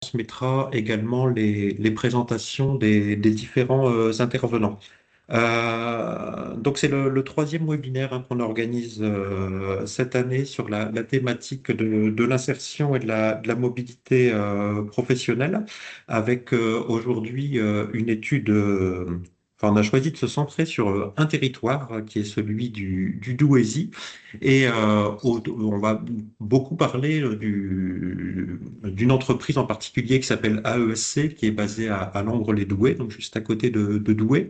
transmettra également les présentations des différents intervenants. Donc c'est le troisième webinaire qu'on organise cette année sur la thématique de l'insertion et de la mobilité professionnelle, avec aujourd'hui une étude. Enfin, on a choisi de se centrer sur un territoire qui est celui du Douaisis, et on va beaucoup parler d'une entreprise en particulier qui s'appelle AESC, qui est basée à Langres-les-Douais, donc juste à côté de Douai.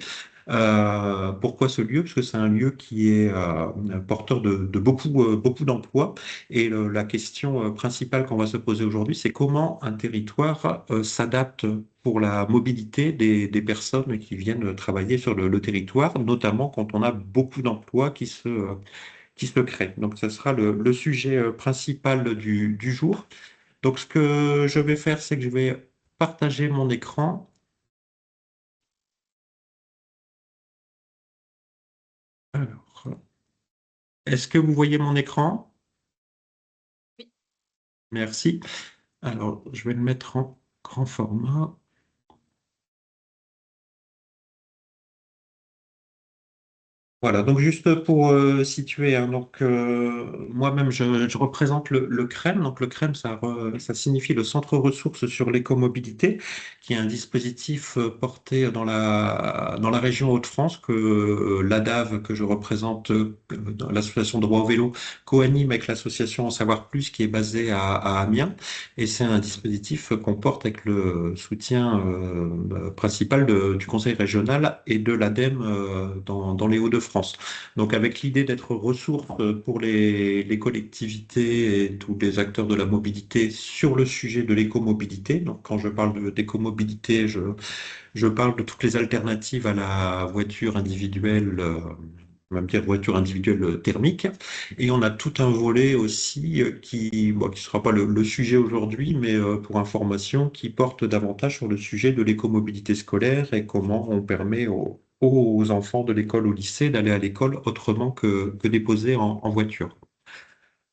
Pourquoi ce lieu? Parce que c'est un lieu qui est porteur de beaucoup d'emplois. Et la question principale qu'on va se poser aujourd'hui, c'est comment un territoire s'adapte pour la mobilité des personnes qui viennent travailler sur le territoire, notamment quand on a beaucoup d'emplois qui se créent. Donc, ce sera le sujet principal du jour. Donc, ce que je vais faire, c'est que je vais partager mon écran. Alors, est-ce que vous voyez mon écran? Oui. Merci. Alors, je vais le mettre en grand format. Voilà, donc juste pour situer, hein, donc moi-même je représente le CREM. Donc le CREM, ça signifie le Centre Ressources sur l'écomobilité, qui est un dispositif porté dans la région Hauts-de-France que l'ADAV, que je représente, dans l'association Droit au vélo, co-anime avec l'association En Savoir Plus, qui est basée à Amiens. Et c'est un dispositif qu'on porte avec le soutien principal du Conseil régional et de l'ADEME dans les Hauts-de-France. Donc avec l'idée d'être ressource pour les collectivités et tous les acteurs de la mobilité sur le sujet de l'écomobilité. Donc quand je parle d'écomobilité, je parle de toutes les alternatives à la voiture individuelle. On va dire voiture individuelle thermique. Et on a tout un volet aussi qui bon, qui sera pas le sujet aujourd'hui, mais pour information, qui porte davantage sur le sujet de l'écomobilité scolaire et comment on permet aux enfants de l'école au lycée d'aller à l'école autrement que déposer en voiture.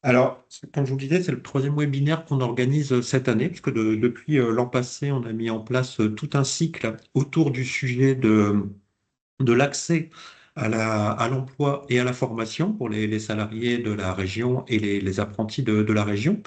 Alors, comme je vous le disais, c'est le troisième webinaire qu'on organise cette année, puisque depuis l'an passé, on a mis en place tout un cycle autour du sujet de l'accès à l'emploi et à la formation pour les salariés de la région et les apprentis de la région.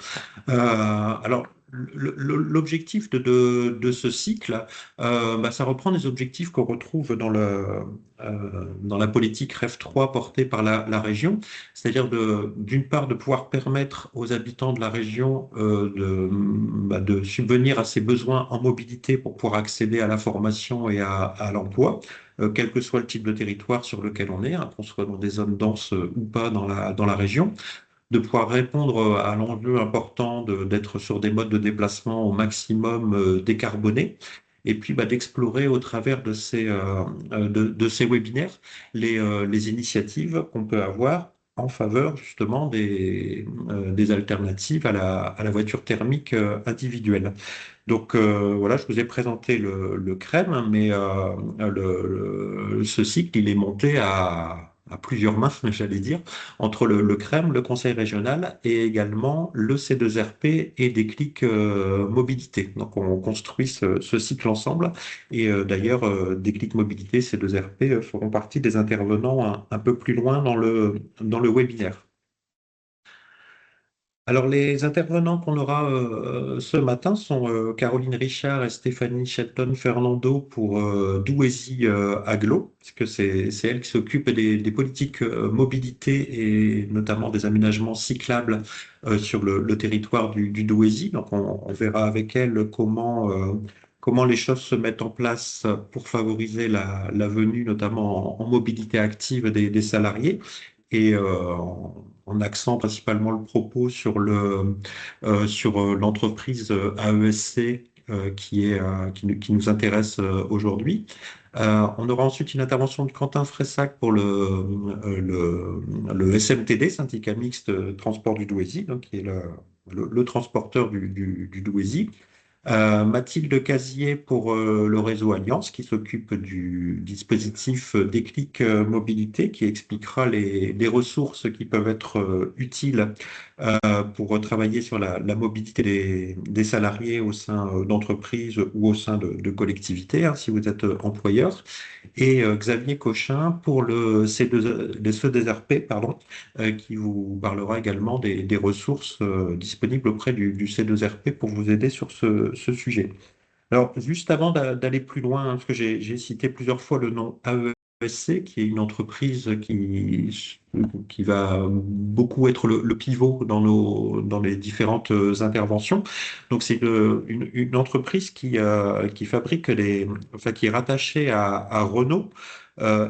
Alors, l'objectif de ce cycle, ça reprend des objectifs qu'on retrouve dans la politique REF 3 portée par la région, c'est-à-dire d'une part de pouvoir permettre aux habitants de la région de subvenir à ses besoins en mobilité pour pouvoir accéder à la formation et à l'emploi, quel que soit le type de territoire sur lequel on est, hein, qu'on soit dans des zones denses ou pas dans la région, de pouvoir répondre à l'enjeu important d'être sur des modes de déplacement au maximum décarbonés, et puis d'explorer au travers de ces webinaires les initiatives qu'on peut avoir en faveur justement des alternatives à la voiture thermique individuelle. Donc voilà, je vous ai présenté le CREM, hein, mais ce cycle, il est monté à plusieurs mains, j'allais dire, entre le CREM, le Conseil régional et également le C2RP et Déclic Mobilité. Donc on construit ce cycle ensemble, et d'ailleurs Déclic Mobilité, C2RP feront partie des intervenants un peu plus loin dans le webinaire. Alors, les intervenants qu'on aura ce matin sont Caroline Richard et Stéphanie Shelton Fernando pour Douaisis Aglo, parce que c'est elle qui s'occupe des politiques mobilité et notamment des aménagements cyclables sur le territoire du Douaisis. Donc, on verra avec elle comment les choses se mettent en place pour favoriser la venue, notamment en mobilité active des salariés, et en axant principalement le propos sur l'entreprise AESC qui nous intéresse aujourd'hui. On aura ensuite une intervention de Quentin Fressac pour le SMTD, syndicat mixte transport du Douaisis, donc qui est le transporteur du Douaisis. Mathilde Casier pour le réseau Alliance, qui s'occupe du dispositif Déclic Mobilité, qui expliquera les ressources qui peuvent être utiles pour travailler sur la mobilité des salariés au sein d'entreprises ou au sein de collectivités, hein, si vous êtes employeur. Et Xavier Cochin pour le CEDESRP, pardon, qui vous parlera également des ressources disponibles auprès du C2RP pour vous aider sur ce sujet. Alors, juste avant d'aller plus loin, hein, parce que j'ai cité plusieurs fois le nom AESC, qui est une entreprise qui va beaucoup être le pivot dans les différentes interventions. Donc, c'est une entreprise qui fabrique enfin, qui est rattachée à Renault.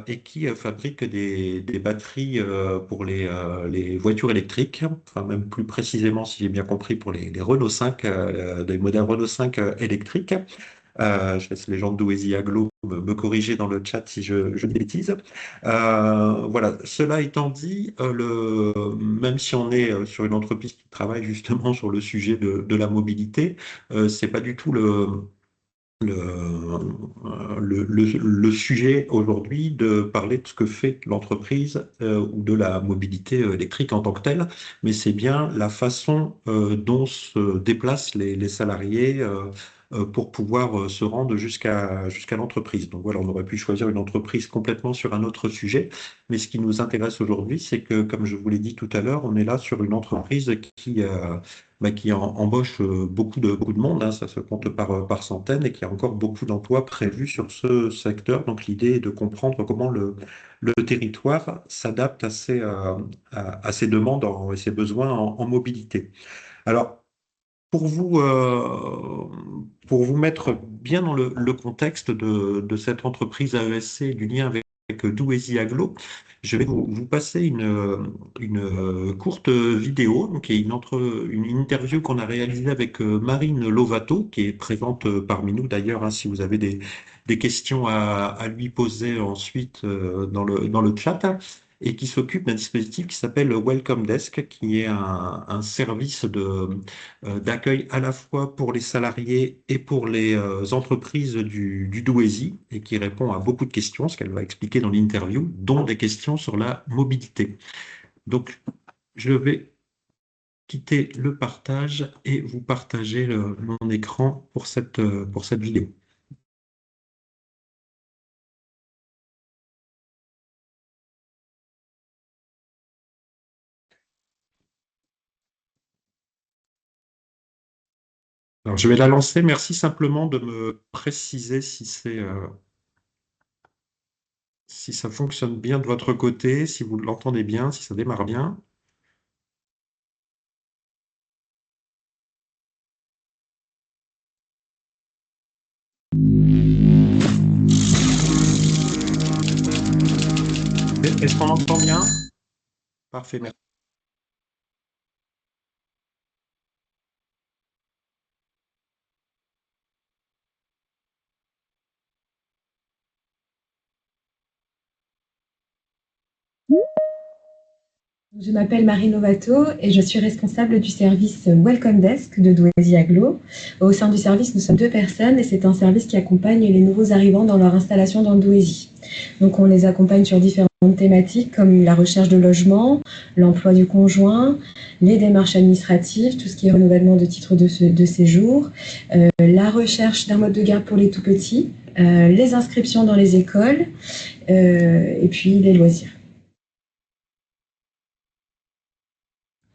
Et qui fabrique des batteries pour les voitures électriques, enfin même plus précisément, si j'ai bien compris, pour les Renault 5, des modèles Renault 5 électriques. Je laisse les gens de Douaisis Aglo me corriger dans le chat si je dis des bêtises. Voilà. Cela étant dit, même si on est sur une entreprise qui travaille justement sur le sujet de la mobilité, c'est pas du tout le, le sujet aujourd'hui de parler de ce que fait l'entreprise ou de la mobilité électrique en tant que telle, mais c'est bien la façon dont se déplacent les salariés pour pouvoir se rendre jusqu'à l'entreprise. Donc voilà, on aurait pu choisir une entreprise complètement sur un autre sujet, mais ce qui nous intéresse aujourd'hui, c'est que, comme je vous l'ai dit tout à l'heure, on est là sur une entreprise qui embauche beaucoup de monde, hein, ça se compte par centaines, et qui a encore beaucoup d'emplois prévus sur ce secteur. Donc l'idée est de comprendre comment le territoire s'adapte à ses demandes et ses besoins en mobilité. Alors, pour vous mettre bien dans le contexte de cette entreprise AESC, du lien avec Douaisis Aglo, je vais vous passer une courte vidéo, donc, qui est une interview qu'on a réalisée avec Marine Lovato, qui est présente parmi nous d'ailleurs, hein, si vous avez des questions à lui poser ensuite dans le chat, et qui s'occupe d'un dispositif qui s'appelle Welcome Desk, qui est un service d'accueil à la fois pour les salariés et pour les entreprises du Douaisis, et qui répond à beaucoup de questions, ce qu'elle va expliquer dans l'interview, dont des questions sur la mobilité. Donc, je vais quitter le partage et vous partager mon écran pour cette vidéo. Alors, je vais la lancer. Merci simplement de me préciser si ça fonctionne bien de votre côté, si vous l'entendez bien, si ça démarre bien. Est-ce qu'on entend bien? Parfait, merci. Je m'appelle Marie Novato et je suis responsable du service Welcome Desk de Douaisis Aglo. Au sein du service, nous sommes 2 personnes et c'est un service qui accompagne les nouveaux arrivants dans leur installation dans le Douaisis. Donc on les accompagne sur différentes thématiques comme la recherche de logement, l'emploi du conjoint, les démarches administratives, tout ce qui est renouvellement de titres de séjour, la recherche d'un mode de garde pour les tout-petits, les inscriptions dans les écoles et puis les loisirs.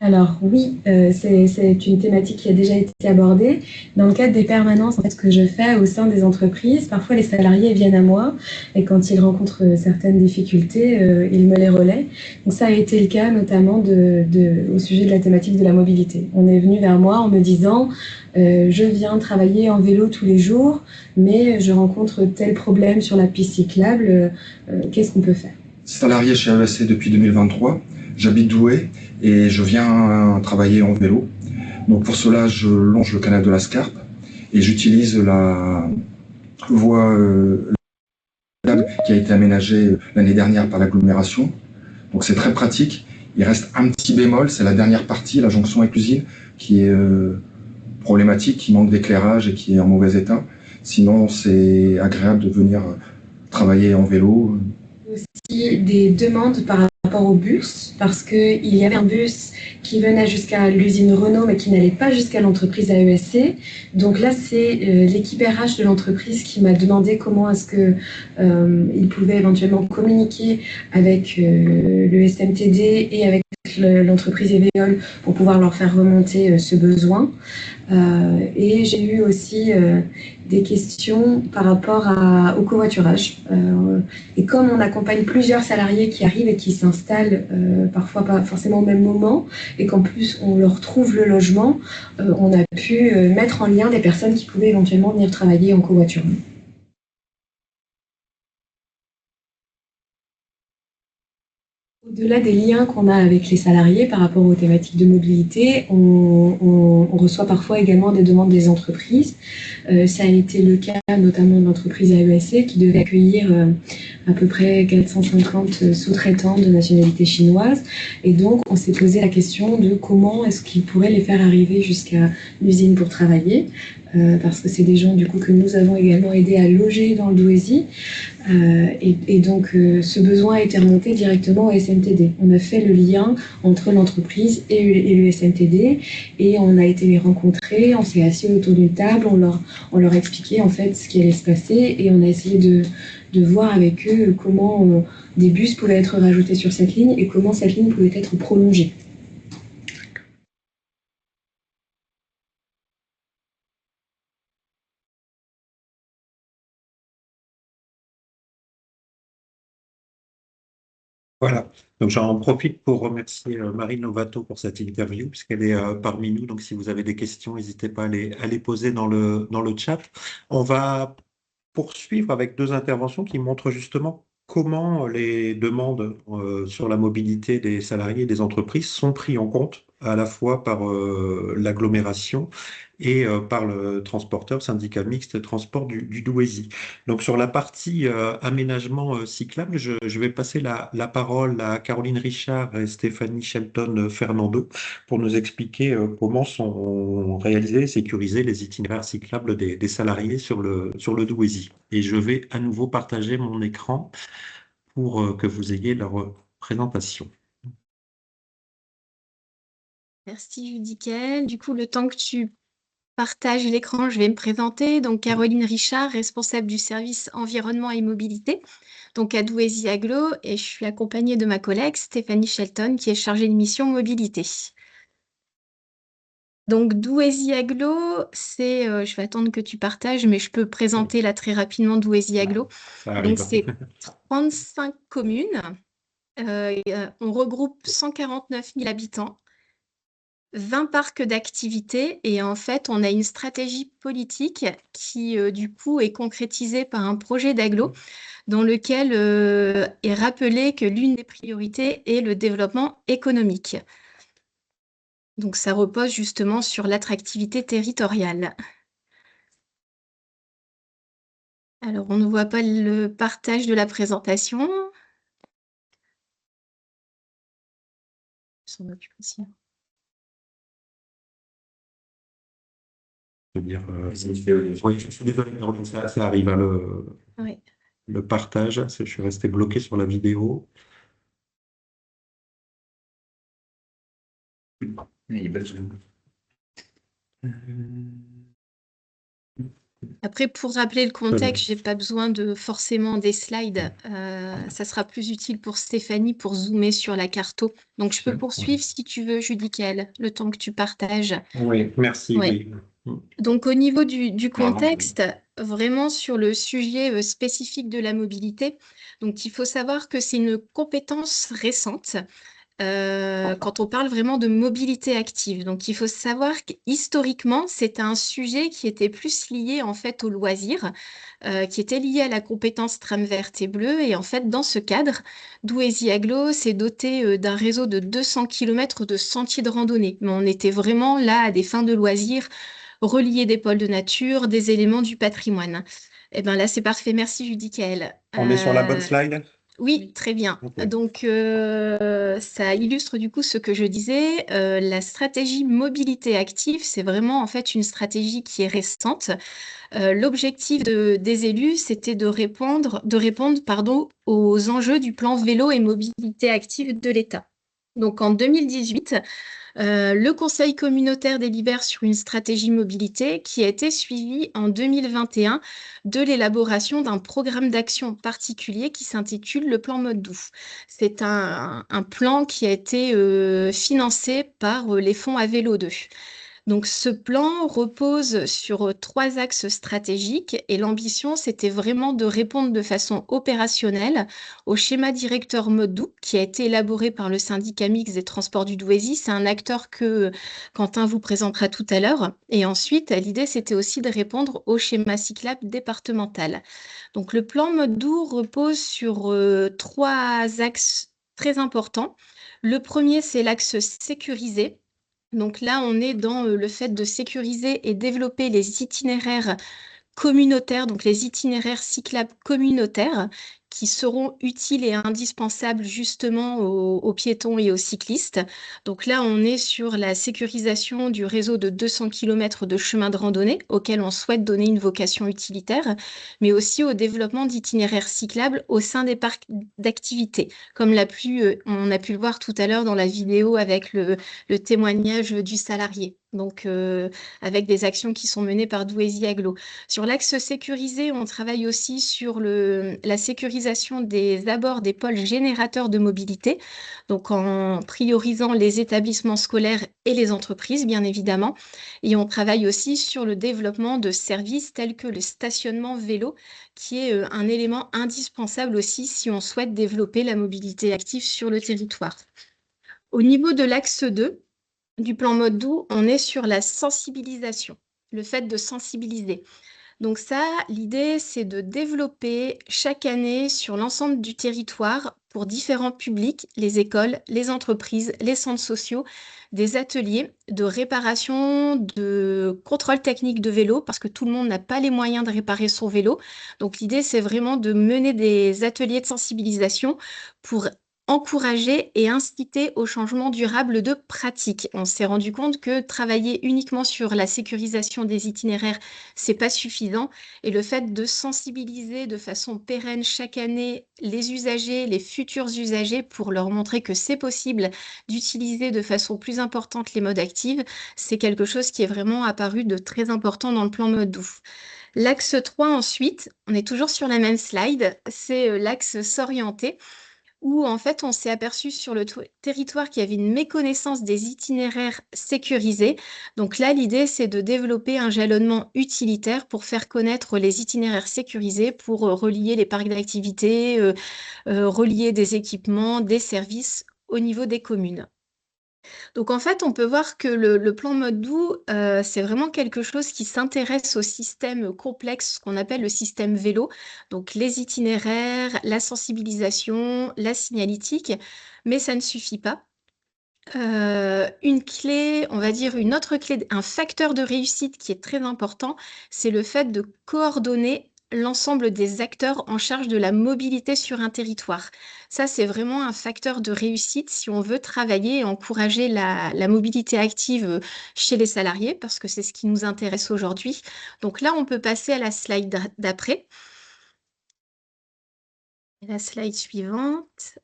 Alors oui, c'est une thématique qui a déjà été abordée. Dans le cadre des permanences en fait, que je fais au sein des entreprises, parfois les salariés viennent à moi et quand ils rencontrent certaines difficultés, ils me les relaient. Donc ça a été le cas notamment au sujet de la thématique de la mobilité. On est venu vers moi en me disant je viens travailler en vélo tous les jours, mais je rencontre tel problème sur la piste cyclable, qu'est-ce qu'on peut faire? Salarié chez AESC depuis 2023, j'habite Douai et je viens travailler en vélo. Donc pour cela, je longe le canal de la Scarpe et j'utilise la voie qui a été aménagée l'année dernière par l'agglomération. Donc c'est très pratique. Il reste un petit bémol, c'est la dernière partie, la jonction avec l'usine, qui est problématique, qui manque d'éclairage et qui est en mauvais état. Sinon, c'est agréable de venir travailler en vélo. Aussi des demandes par rapport au bus, parce qu'il y avait un bus qui venait jusqu'à l'usine Renault, mais qui n'allait pas jusqu'à l'entreprise AESC. Donc là, c'est l'équipe RH de l'entreprise qui m'a demandé comment est-ce que il pouvait éventuellement communiquer avec le SMTD et avec l'entreprise Eveol pour pouvoir leur faire remonter ce besoin. Et j'ai eu aussi des questions par rapport au covoiturage. Et comme on accompagne plusieurs salariés qui arrivent et qui s'installent parfois pas forcément au même moment, et qu'en plus on leur trouve le logement, on a pu mettre en lien des personnes qui pouvaient éventuellement venir travailler en covoiturage. Au-delà des liens qu'on a avec les salariés par rapport aux thématiques de mobilité, on reçoit parfois également des demandes des entreprises. Ça a été le cas notamment de l'entreprise AESC qui devait accueillir à peu près 450 sous-traitants de nationalité chinoise. Et donc, on s'est posé la question de comment est-ce qu'ils pourraient les faire arriver jusqu'à l'usine pour travailler. Parce que c'est des gens du coup que nous avons également aidé à loger dans le Douaisis. Et donc, ce besoin a été remonté directement au SMTD. On a fait le lien entre l'entreprise et le SMTD et on a été les rencontrer, on s'est assis autour d'une table, on leur expliquait en fait ce qui allait se passer et on a essayé de voir avec eux comment des bus pouvaient être rajoutés sur cette ligne et comment cette ligne pouvait être prolongée. Voilà, donc j'en profite pour remercier Marie Novato pour cette interview, puisqu'elle est parmi nous. Donc si vous avez des questions, n'hésitez pas à les poser dans le chat. On va poursuivre avec deux interventions qui montrent justement comment les demandes sur la mobilité des salariés et des entreprises sont prises en compte à la fois par l'agglomération et par le transporteur syndicat mixte transport du Douaisis. Donc sur la partie aménagement cyclable, je vais passer la parole à Caroline Richard et Stéphanie Shelton Fernando pour nous expliquer comment sont réalisés et sécurisés les itinéraires cyclables des salariés sur le Douaisis. Et je vais à nouveau partager mon écran pour que vous ayez leur présentation. Merci Judicaël. Du coup, le temps que tu partages l'écran, je vais me présenter. Donc, Caroline Richard, responsable du service environnement et mobilité, donc à Douaisis Agglo, et je suis accompagnée de ma collègue Stéphanie Shelton, qui est chargée de mission mobilité. Donc, Douaisis Agglo, je vais attendre que tu partages, mais je peux présenter là très rapidement Douaisis Agglo. Ça Donc, arrive. c'est 35 communes. On regroupe 149 000 habitants, 20 parcs d'activités et en fait, on a une stratégie politique qui, du coup, est concrétisée par un projet d'agglo dans lequel est rappelé que l'une des priorités est le développement économique. Donc, ça repose justement sur l'attractivité territoriale. Alors, on ne voit pas le partage de la présentation. Je s'en occupe aussi. Dire, oui, je suis désolé, Caroline, ça arrive, hein, Oui. le partage. Je suis resté bloqué sur la vidéo. Après, pour rappeler le contexte, j'ai pas besoin de forcément des slides. Ça sera plus utile pour Stéphanie pour zoomer sur la carto. Donc, je peux poursuivre si tu veux, Judicaël, le temps que tu partages. Oui, merci. Ouais. Oui. Donc, au niveau du contexte, vraiment sur le sujet spécifique de la mobilité, donc il faut savoir que c'est une compétence récente. Quand on parle vraiment de mobilité active. Donc, il faut savoir qu'historiquement, c'est un sujet qui était plus lié en fait au loisir, qui était lié à la compétence tram verte et bleue. Et en fait, dans ce cadre, Douaisis Agglo s'est doté d'un réseau de 200 km de sentiers de randonnée. Mais on était vraiment là à des fins de loisirs, relier des pôles de nature, des éléments du patrimoine. Et bien là, c'est parfait. Merci, Judicaël. On est sur la bonne slide? Oui, très bien. Ok. Donc, ça illustre du coup ce que je disais. La stratégie mobilité active, c'est vraiment en fait une stratégie qui est récente. L'objectif des élus, c'était de répondre, pardon, aux enjeux du plan vélo et mobilité active de l'État. Donc, en 2018, le Conseil communautaire délibère sur une stratégie mobilité qui a été suivie en 2021 de l'élaboration d'un programme d'action particulier qui s'intitule le plan Mode Doux. C'est un plan qui a été financé par les fonds à vélo 2. Donc, ce plan repose sur trois axes stratégiques et l'ambition, c'était vraiment de répondre de façon opérationnelle au schéma directeur mode doux qui a été élaboré par le syndicat mixte des transports du Douaisis. C'est un acteur que Quentin vous présentera tout à l'heure. Et ensuite, l'idée, c'était aussi de répondre au schéma cyclable départemental. Donc, le plan mode doux repose sur trois axes très importants. Le premier, c'est l'axe sécurisé. Donc là, on est dans le fait de sécuriser et développer les itinéraires communautaires, donc les itinéraires cyclables communautaires, qui seront utiles et indispensables justement aux piétons et aux cyclistes. Donc là, on est sur la sécurisation du réseau de 200 km de chemins de randonnée auquel on souhaite donner une vocation utilitaire, mais aussi au développement d'itinéraires cyclables au sein des parcs d'activités, comme on a pu le voir tout à l'heure dans la vidéo avec le témoignage du salarié. Donc, avec des actions qui sont menées par Douaisis Agglo. Sur l'axe sécurisé, on travaille aussi sur la sécurisation des abords des pôles générateurs de mobilité, donc en priorisant les établissements scolaires et les entreprises, bien évidemment. Et on travaille aussi sur le développement de services tels que le stationnement vélo, qui est un élément indispensable aussi si on souhaite développer la mobilité active sur le territoire. Au niveau de l'axe 2, du plan mode doux, on est sur la sensibilisation, le fait de sensibiliser. Donc ça, l'idée, c'est de développer chaque année sur l'ensemble du territoire pour différents publics, les écoles, les entreprises, les centres sociaux, des ateliers de réparation, de contrôle technique de vélo, parce que tout le monde n'a pas les moyens de réparer son vélo. Donc l'idée, c'est vraiment de mener des ateliers de sensibilisation pour encourager et inciter au changement durable de pratique. On s'est rendu compte que travailler uniquement sur la sécurisation des itinéraires, c'est pas suffisant. Et le fait de sensibiliser de façon pérenne chaque année les usagers, les futurs usagers, pour leur montrer que c'est possible d'utiliser de façon plus importante les modes actifs, c'est quelque chose qui est vraiment apparu de très important dans le plan mode doux. L'axe 3 ensuite, on est toujours sur la même slide, c'est l'axe s'orienter, où en fait on s'est aperçu sur le territoire qu'il y avait une méconnaissance des itinéraires sécurisés. Donc là, l'idée, c'est de développer un jalonnement utilitaire pour faire connaître les itinéraires sécurisés, pour relier les parcs d'activités, relier des équipements, des services au niveau des communes. Donc en fait, on peut voir que le plan mode doux, c'est vraiment quelque chose qui s'intéresse au système complexe, ce qu'on appelle le système vélo. Donc les itinéraires, la sensibilisation, la signalétique, mais ça ne suffit pas. Une clé, on va dire une autre clé, un facteur de réussite qui est très important, c'est le fait de coordonner l'ensemble des acteurs en charge de la mobilité sur un territoire. Ça, c'est vraiment un facteur de réussite si on veut travailler et encourager la mobilité active chez les salariés, parce que c'est ce qui nous intéresse aujourd'hui. Donc là, on peut passer à la slide d'après. La slide suivante.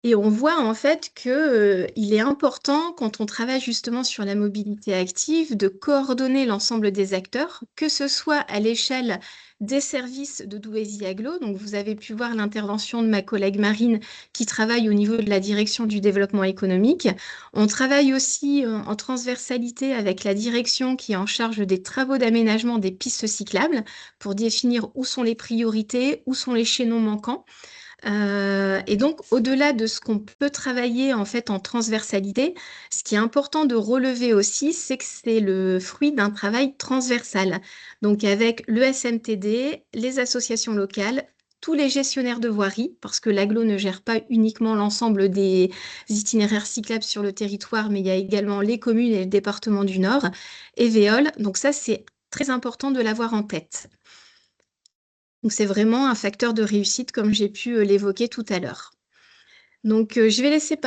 Et on voit en fait que, il est important quand on travaille justement sur la mobilité active de coordonner l'ensemble des acteurs, que ce soit à l'échelle des services de Douaisis Agglo. Donc vous avez pu voir l'intervention de ma collègue Marine qui travaille au niveau de la direction du développement économique. On travaille aussi en transversalité avec la direction qui est en charge des travaux d'aménagement des pistes cyclables pour définir où sont les priorités, où sont les chaînons manquants. Et donc, au-delà de ce qu'on peut travailler en fait en transversalité, ce qui est important de relever aussi, c'est que c'est le fruit d'un travail transversal. Donc, avec le SMTD, les associations locales, tous les gestionnaires de voirie, parce que l'aglo ne gère pas uniquement l'ensemble des itinéraires cyclables sur le territoire, mais il y a également les communes et le département du Nord, et Veolia. Donc ça, c'est très important de l'avoir en tête. Donc, c'est vraiment un facteur de réussite, comme j'ai pu l'évoquer tout à l'heure. Donc, je vais laisser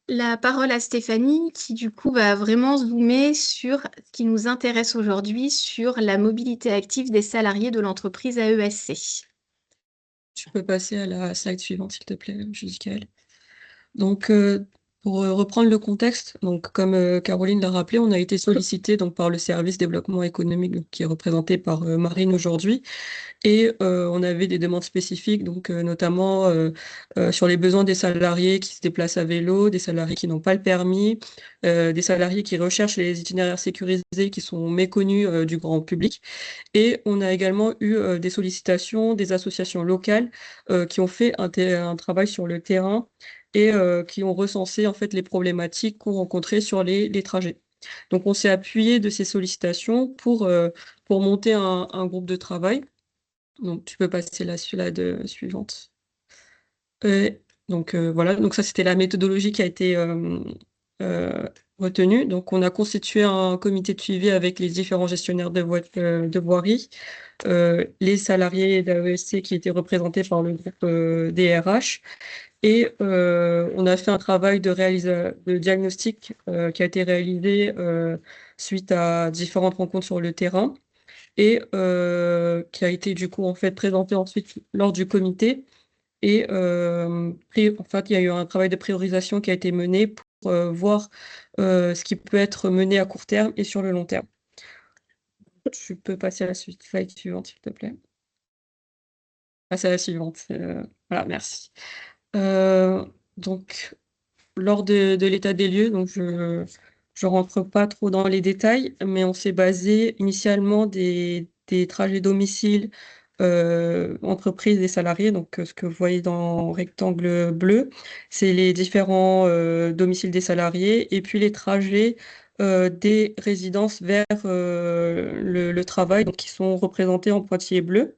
la parole à Stéphanie, qui du coup va vraiment zoomer sur ce qui nous intéresse aujourd'hui, sur la mobilité active des salariés de l'entreprise AESC. Tu peux passer à la slide suivante, s'il te plaît, Judicaël. Donc, pour reprendre le contexte, donc comme Caroline l'a rappelé, on a été sollicité donc par le service développement économique donc, qui est représenté par Marine aujourd'hui, et on avait des demandes spécifiques, donc notamment sur les besoins des salariés qui se déplacent à vélo, des salariés qui n'ont pas le permis, des salariés qui recherchent les itinéraires sécurisés qui sont méconnus du grand public. Et on a également eu des sollicitations des associations locales qui ont fait un travail sur le terrain et qui ont recensé en fait les problématiques qu'on rencontrait sur les trajets. Donc on s'est appuyé de ces sollicitations pour monter un groupe de travail. Donc tu peux passer la slide suivante. Euh, donc voilà, donc ça c'était la méthodologie qui a été euh, retenue. Donc on a constitué un comité de suivi avec les différents gestionnaires de voirie, les salariés d'AESC qui étaient représentés par le groupe DRH. Et on a fait un travail de diagnostic qui a été réalisé suite à différentes rencontres sur le terrain et qui a été du coup en fait présenté ensuite lors du comité. Et en fait, il y a eu un travail de priorisation qui a été mené pour voir ce qui peut être mené à court terme et sur le long terme. Tu peux passer à la slide suivante, s'il te plaît. Passer à la suivante. Voilà, merci. Donc, lors de l'état des lieux, donc je rentre pas trop dans les détails, mais on s'est basé initialement des trajets domicile, entreprise et salariés. Donc, ce que vous voyez dans le rectangle bleu, c'est les différents domiciles des salariés et puis les trajets des résidences vers le travail, donc qui sont représentés en pointillés bleus.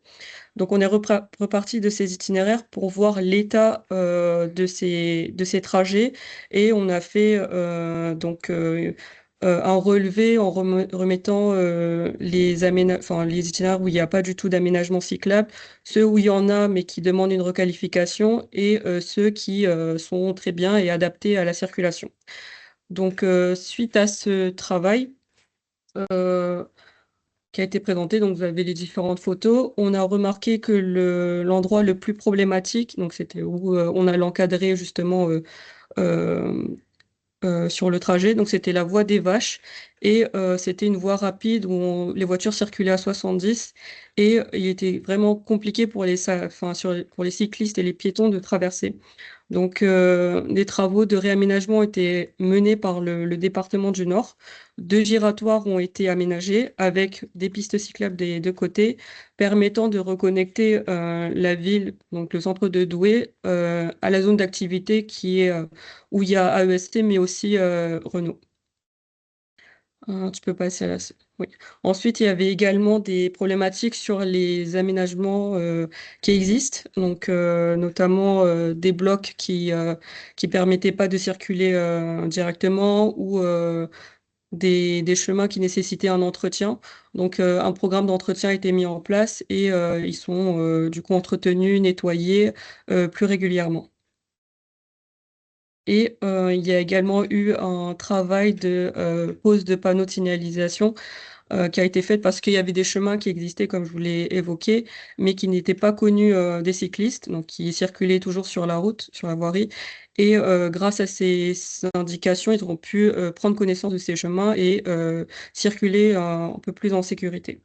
Donc, on est reparti de ces itinéraires pour voir l'état de ces trajets et on a fait un relevé en remettant les itinéraires où il n'y a pas du tout d'aménagement cyclable, ceux où il y en a mais qui demandent une requalification et ceux qui sont très bien et adaptés à la circulation. Donc, suite à ce travail, euh, qui a été présenté. Donc, vous avez les différentes photos. On a remarqué que l'endroit le plus problématique, donc c'était où on a l'encadré justement euh, sur le trajet. Donc, c'était la voie des Vaches et c'était une voie rapide où les voitures circulaient à 70 et il était vraiment compliqué pour pour les cyclistes et les piétons de traverser. Donc, des travaux de réaménagement ont été menés par le département du Nord. 2 giratoires ont été aménagés avec des pistes cyclables des deux côtés, permettant de reconnecter la ville, donc le centre de Douai, à la zone d'activité qui est où il y a AESC, mais aussi Renault. Tu peux passer à la... Oui. Ensuite, il y avait également des problématiques sur les aménagements qui existent, donc notamment des blocs qui permettaient pas de circuler directement ou des chemins qui nécessitaient un entretien. Donc, un programme d'entretien a été mis en place et ils sont du coup entretenus, nettoyés plus régulièrement. Et il y a également eu un travail de pose de panneaux de signalisation qui a été fait parce qu'il y avait des chemins qui existaient, comme je vous l'ai évoqué, mais qui n'étaient pas connus des cyclistes, donc qui circulaient toujours sur la route, sur la voirie. Et grâce à ces indications, ils auront pu prendre connaissance de ces chemins et circuler un peu plus en sécurité.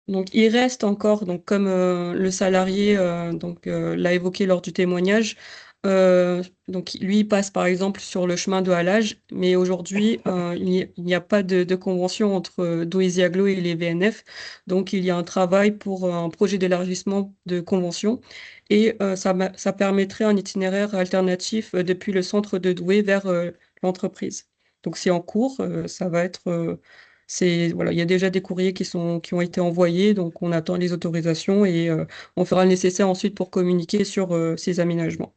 Donc, il reste encore, donc, comme le salarié l'a évoqué lors du témoignage, donc lui il passe par exemple sur le chemin de halage, mais aujourd'hui il n'y a pas de convention entre Douai-Aglo et les VNF, donc il y a un travail pour un projet d'élargissement de convention et ça permettrait un itinéraire alternatif depuis le centre de Douai vers l'entreprise. Donc c'est en cours, ça va être voilà, il y a déjà des courriers qui ont été envoyés, donc on attend les autorisations et on fera le nécessaire ensuite pour communiquer sur ces aménagements.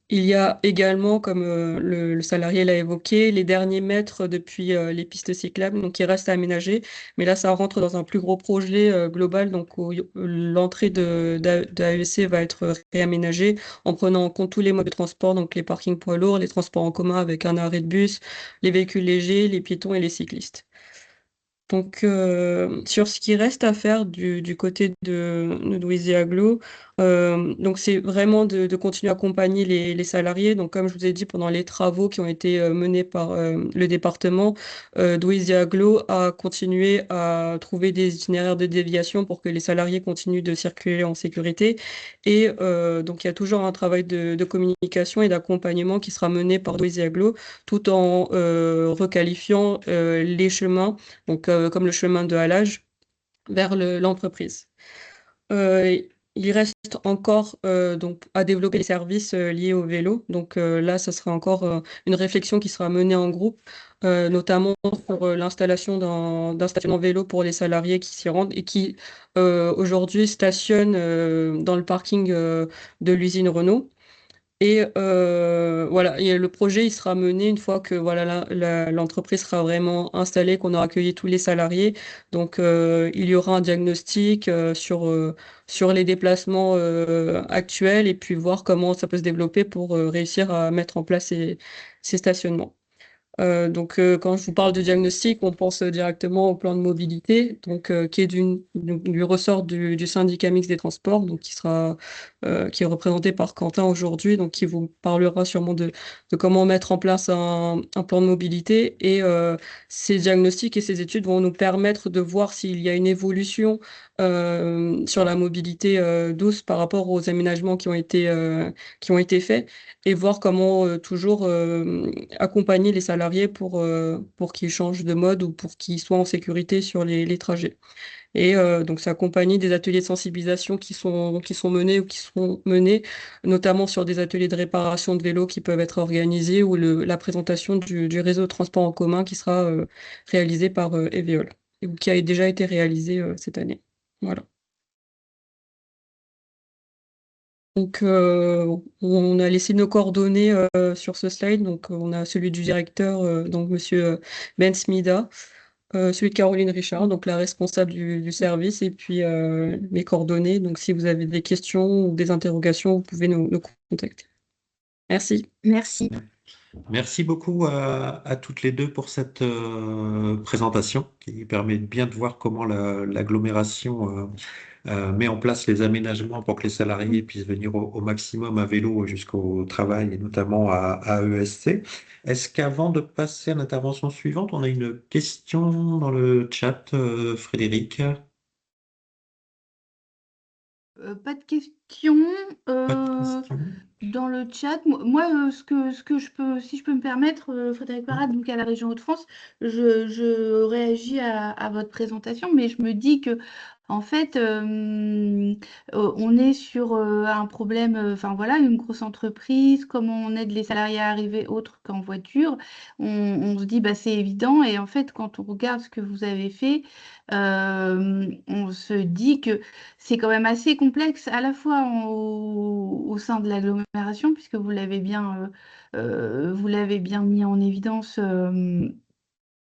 Il y a également, comme le salarié l'a évoqué, les derniers mètres depuis les pistes cyclables, donc qui restent à aménager. Mais là, ça rentre dans un plus gros projet global, donc où l'entrée d'AEC va être réaménagée en prenant en compte tous les modes de transport, donc les parkings poids lourds, les transports en commun avec un arrêt de bus, les véhicules légers, les piétons et les cyclistes. Donc, sur ce qui reste à faire du côté de Douaisis Agglo, donc c'est vraiment de continuer à accompagner les salariés. Donc, comme je vous ai dit, pendant les travaux qui ont été menés par le département, Douaisis Agglo a continué à trouver des itinéraires de déviation pour que les salariés continuent de circuler en sécurité. Et donc, il y a toujours un travail de communication et d'accompagnement qui sera mené par Douaisis Agglo, tout en requalifiant les chemins donc comme le chemin de halage vers l'entreprise. Euh, il reste encore donc à développer les services liés au vélo. Donc là, ce sera encore une réflexion qui sera menée en groupe, notamment sur l'installation d'un stationnement vélo pour les salariés qui s'y rendent et qui aujourd'hui stationnent dans le parking de l'usine Renault. Et voilà, et le projet il sera mené une fois que voilà l'entreprise sera vraiment installée, qu'on aura accueilli tous les salariés. Donc il y aura un diagnostic sur les déplacements actuels et puis voir comment ça peut se développer pour réussir à mettre en place ces stationnements. Donc, quand je vous parle de diagnostic, on pense directement au plan de mobilité, donc qui est du ressort du syndicat mixte des transports, donc qui est représenté par Quentin aujourd'hui, donc qui vous parlera sûrement de comment mettre en place un plan de mobilité. Et ces diagnostics et ces études vont nous permettre de voir s'il y a une évolution sur la mobilité douce par rapport aux aménagements qui ont été faits et voir comment toujours accompagner les salariés pour qu'ils changent de mode ou pour qu'ils soient en sécurité sur les trajets. Et donc, c'est accompagné des ateliers de sensibilisation qui sont menés ou qui seront menés, notamment sur des ateliers de réparation de vélos qui peuvent être organisés ou la présentation du réseau de transport en commun qui sera réalisé par Eveol ou qui a déjà été réalisé cette année. Voilà. Donc, on a laissé nos coordonnées sur ce slide. Donc, on a celui du directeur, donc Monsieur Ben Smida, celui de Caroline Richard, donc la responsable du service, et puis mes coordonnées. Donc, si vous avez des questions ou des interrogations, vous pouvez nous contacter. Merci. Merci. Merci beaucoup à toutes les deux pour cette présentation qui permet bien de voir comment l'agglomération met en place les aménagements pour que les salariés puissent venir au maximum à vélo jusqu'au travail et notamment à ESC. Est-ce qu'avant de passer à l'intervention suivante, on a une question dans le chat, Frédéric? Pas de questions Pas de question. dans le chat. Moi, ce que je peux, si je peux me permettre, Frédéric Parade, donc à la région Hauts-de-France, je réagis à votre présentation, mais je me dis que en fait, on est sur un problème, enfin voilà, une grosse entreprise, comment on aide les salariés à arriver autre qu'en voiture. On se dit, bah, c'est évident, et en fait, quand on regarde ce que vous avez fait, on se dit que c'est quand même assez complexe à la fois au sein de l'agglomération, puisque vous l'avez bien mis en évidence.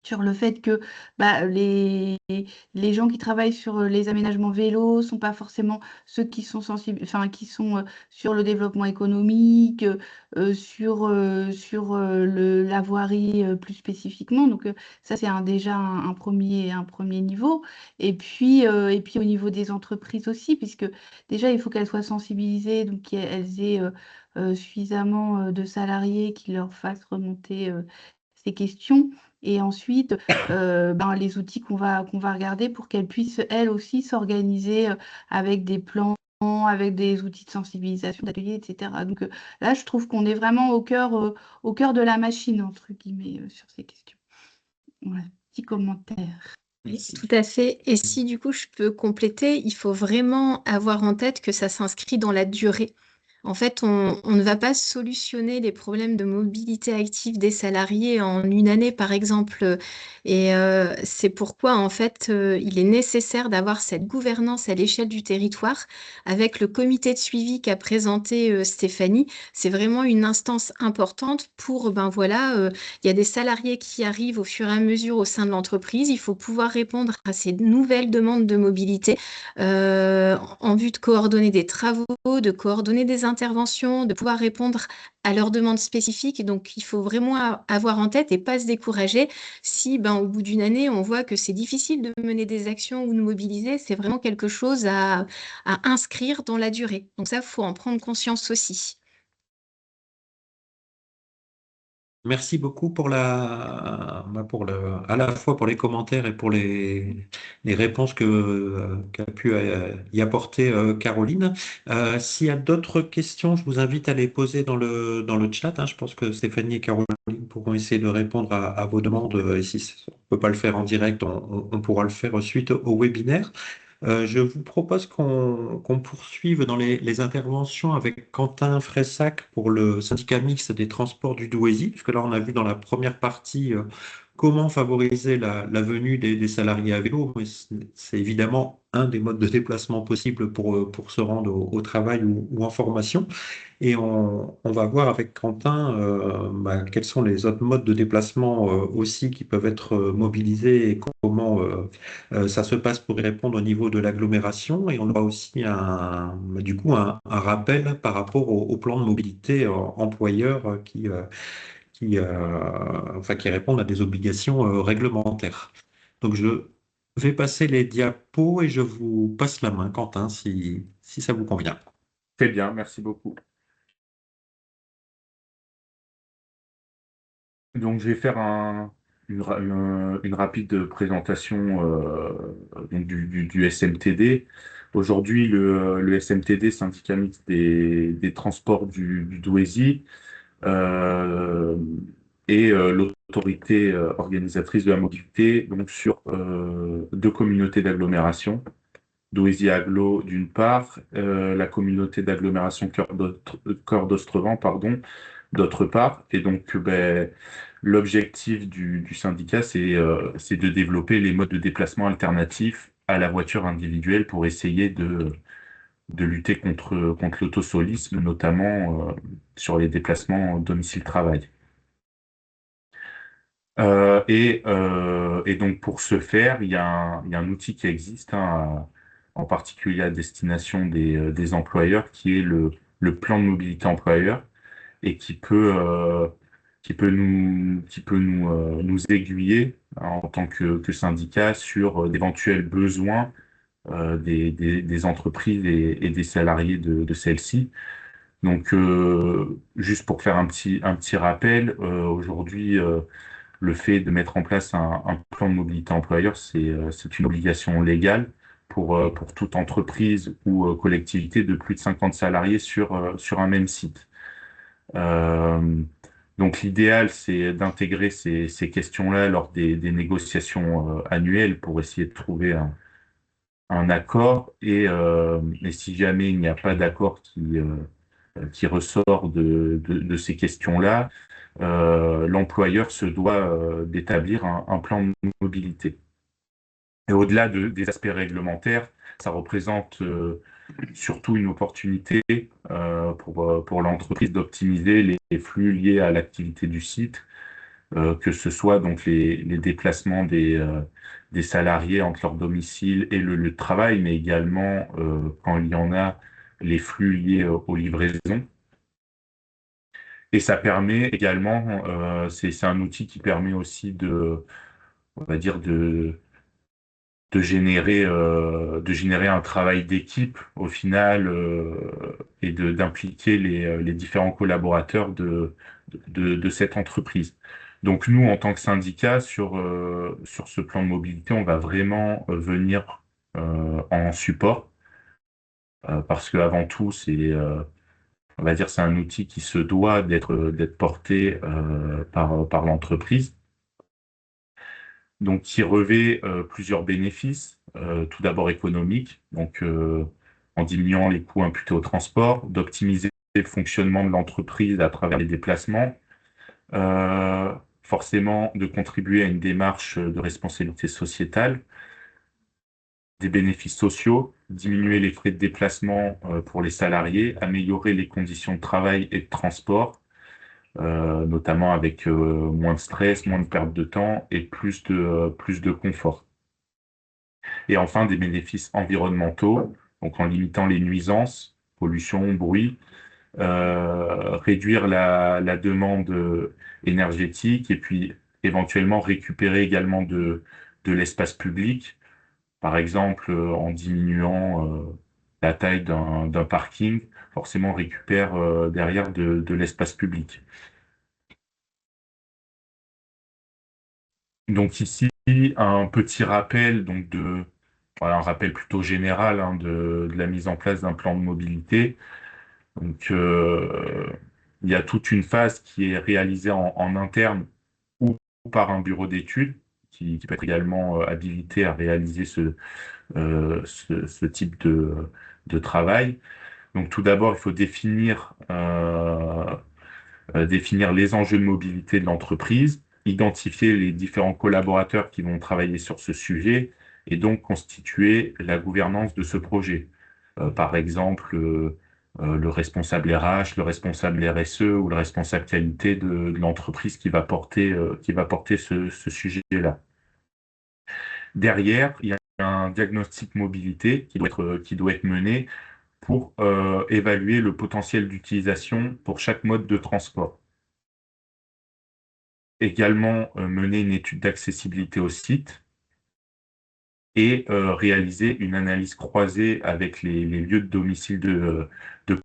Sur le fait que bah, les gens qui travaillent sur les aménagements vélos sont pas forcément ceux qui sont sensibles, enfin qui sont sur le développement économique, sur la voirie plus spécifiquement. Donc ça c'est déjà un premier niveau. Et puis au niveau des entreprises aussi, puisque déjà il faut qu'elles soient sensibilisées, donc qu'elles aient suffisamment de salariés qui leur fassent remonter ces questions. Et ensuite, ben, les outils qu'on va regarder pour qu'elles puissent, elles aussi, s'organiser avec des plans, avec des outils de sensibilisation, d'ateliers, etc. Donc là, je trouve qu'on est vraiment au cœur de la machine, entre guillemets, sur ces questions. Voilà, petit commentaire. Oui, Merci. tout à fait. Et si du coup je peux compléter, il faut vraiment avoir en tête que ça s'inscrit dans la durée. En fait, on ne va pas solutionner les problèmes de mobilité active des salariés en une année, par exemple. Et c'est pourquoi, en fait, il est nécessaire d'avoir cette gouvernance à l'échelle du territoire avec le comité de suivi qu'a présenté Stéphanie. C'est vraiment une instance importante pour, ben voilà, il y a des salariés qui arrivent au fur et à mesure au sein de l'entreprise. Il faut pouvoir répondre à ces nouvelles demandes de mobilité en vue de coordonner des travaux, de coordonner des interventions, de pouvoir répondre à leurs demandes spécifiques. Et donc, il faut vraiment avoir en tête et pas se décourager si, ben, au bout d'une année, on voit que c'est difficile de mener des actions ou de mobiliser. C'est vraiment quelque chose à inscrire dans la durée. Donc ça, il faut en prendre conscience aussi. Merci beaucoup pour à la fois pour les commentaires et pour les réponses qu'a pu y apporter Caroline. S'il y a d'autres questions, je vous invite à les poser dans le chat, hein. Je pense que Stéphanie et Caroline pourront essayer de répondre à vos demandes. Et si on ne peut pas le faire en direct, on pourra le faire suite au webinaire. Je vous propose qu'on poursuive dans les interventions avec Quentin Fressac pour le syndicat mixte des transports du Douaisis, puisque là, on a vu dans la première partie comment favoriser la venue des salariés à vélo, mais c'est évidemment un des modes de déplacement possibles pour se rendre au travail ou en formation. Et on va voir avec Quentin quels sont les autres modes de déplacement aussi qui peuvent être mobilisés et comment ça se passe pour y répondre au niveau de l'agglomération. Et on aura aussi du coup un rappel par rapport au plan de mobilité employeur qui répondent à des obligations réglementaires. Donc je vais passer les diapos et je vous passe la main, Quentin, si ça vous convient. Très bien, merci beaucoup. Donc, je vais faire une rapide présentation donc du SMTD. Aujourd'hui, le SMTD, syndicat mixte des transports du Douaisis, euh, est l'autorité organisatrice de la mobilité donc sur deux communautés d'agglomération. Douaisis Agglo d'une part, la communauté d'agglomération Cœur d'Ostrevent, pardon, d'autre part. Et donc, l'objectif du syndicat, c'est de développer les modes de déplacement alternatifs à la voiture individuelle pour essayer de lutter contre l'autosolisme, notamment sur les déplacements domicile-travail. Et donc pour ce faire, il y a un outil qui existe, hein, en particulier à destination des employeurs, qui est le plan de mobilité employeur et qui peut nous aiguiller en tant que syndicat sur d'éventuels besoins des entreprises et des salariés de celles-ci. Donc juste pour faire un petit rappel, aujourd'hui le fait de mettre en place un plan de mobilité employeur, c'est une obligation légale pour toute entreprise ou collectivité de plus de 50 salariés sur un même site. Donc l'idéal, c'est d'intégrer ces questions-là lors des négociations annuelles pour essayer de trouver un accord. Et si jamais il n'y a pas d'accord qui ressort de ces questions-là, l'employeur se doit d'établir un plan de mobilité. Et au-delà des aspects réglementaires, ça représente surtout une opportunité pour l'entreprise d'optimiser les flux liés à l'activité du site, que ce soit donc les déplacements des salariés entre leur domicile et le lieu de travail, mais également, quand il y en a, les flux liés aux livraisons. Et ça permet également, c'est un outil qui permet aussi on va dire de générer un travail d'équipe au final et d'impliquer les différents collaborateurs de cette entreprise. Donc nous, en tant que syndicat, sur ce plan de mobilité, on va vraiment venir en support parce qu'avant tout, on va dire, c'est un outil qui se doit d'être porté par l'entreprise. Donc, qui revêt plusieurs bénéfices. Tout d'abord économiques, donc en diminuant les coûts imputés au transport, d'optimiser le fonctionnement de l'entreprise à travers les déplacements, forcément de contribuer à une démarche de responsabilité sociétale, des bénéfices sociaux, diminuer les frais de déplacement pour les salariés, améliorer les conditions de travail et de transport, notamment avec moins de stress, moins de perte de temps et plus de confort. Et enfin, des bénéfices environnementaux, donc en limitant les nuisances, pollution, bruit, réduire la demande énergétique et puis éventuellement récupérer également de l'espace public, par exemple en diminuant la taille d'un parking, forcément on récupère derrière de l'espace public. Donc ici, un petit rappel donc voilà, un rappel plutôt général hein, de la mise en place d'un plan de mobilité. Donc, il y a toute une phase qui est réalisée en interne ou par un bureau d'études qui peut être également habilité à réaliser ce type de travail. Donc, tout d'abord, il faut définir les enjeux de mobilité de l'entreprise, identifier les différents collaborateurs qui vont travailler sur ce sujet et donc constituer la gouvernance de ce projet. Par exemple, le responsable RH, le responsable RSE ou le responsable qualité de l'entreprise qui va porter ce sujet-là. Derrière, il y a un diagnostic mobilité qui doit être mené pour évaluer le potentiel d'utilisation pour chaque mode de transport. Également, mener une étude d'accessibilité au site et réaliser une analyse croisée avec les lieux de domicile de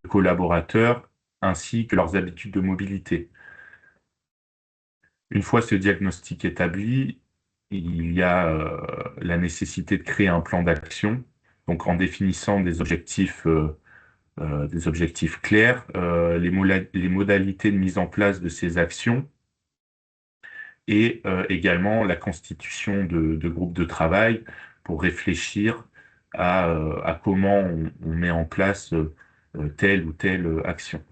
collaborateurs ainsi que leurs habitudes de mobilité. Une fois ce diagnostic établi, il y a la nécessité de créer un plan d'action, donc en définissant des objectifs clairs, les modalités de mise en place de ces actions et également la constitution de groupes de travail pour réfléchir à comment on met en place telle ou telle action.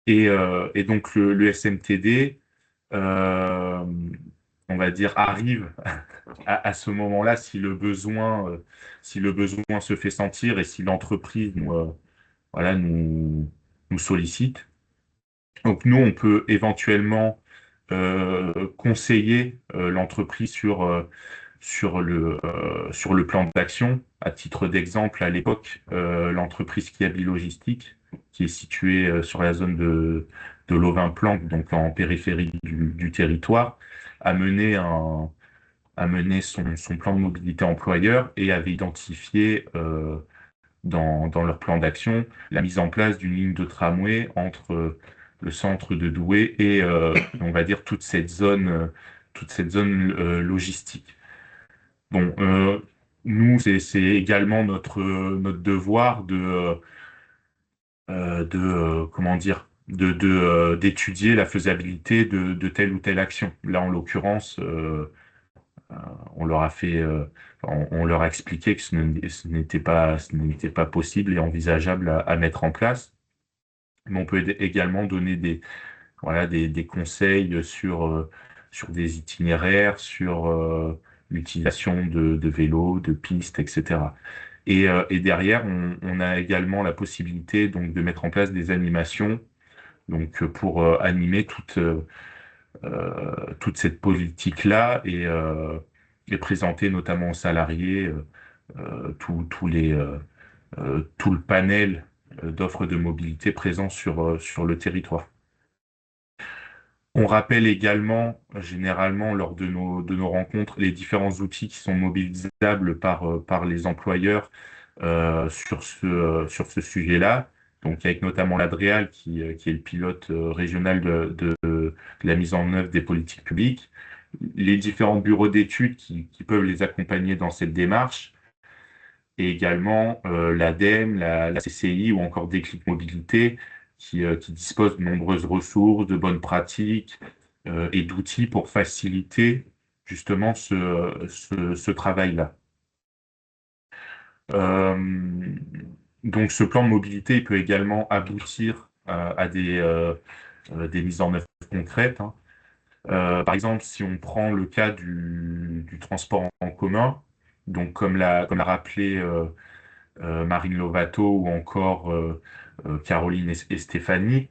Et donc le SMTD, on va dire, arrive à ce moment-là si le besoin se fait sentir et si l'entreprise voilà, nous sollicite. Donc nous, on peut éventuellement conseiller l'entreprise sur le plan d'action. À titre d'exemple, à l'époque, l'entreprise Kiabi Logistique, qui est située sur la zone de Lovin-Planck, donc en périphérie du territoire, a mené son plan de mobilité employeur et avait identifié dans leur plan d'action la mise en place d'une ligne de tramway entre le centre de Douai et on va dire toute cette zone logistique. Bon, nous c'est également notre devoir comment dire d'étudier la faisabilité de telle ou telle action. Là en l'occurrence on leur a fait, on leur a expliqué que ce n'était pas possible et envisageable à mettre en place. Mais on peut également donner des conseils sur des itinéraires, sur l'utilisation de vélos, de pistes, etc. Et derrière, on a également la possibilité donc de mettre en place des animations donc pour animer toute cette politique-là et présenter notamment aux salariés tout le panel d'offres de mobilité présents sur le territoire. On rappelle également, généralement, lors de nos rencontres, les différents outils qui sont mobilisables par les employeurs sur ce sujet-là. Donc, avec notamment l'ADREAL, qui est le pilote régional de la mise en œuvre des politiques publiques, les différents bureaux d'études qui peuvent les accompagner dans cette démarche, et également l'ADEME, la CCI ou encore Déclic Mobilité, qui disposent de nombreuses ressources, de bonnes pratiques et d'outils pour faciliter justement ce travail-là. Donc ce plan de mobilité il peut également aboutir à des mises en œuvre concrètes, hein. Par exemple, si on prend le cas du transport en commun, donc comme l'a rappelé Marine Lovato ou encore Caroline et Stéphanie,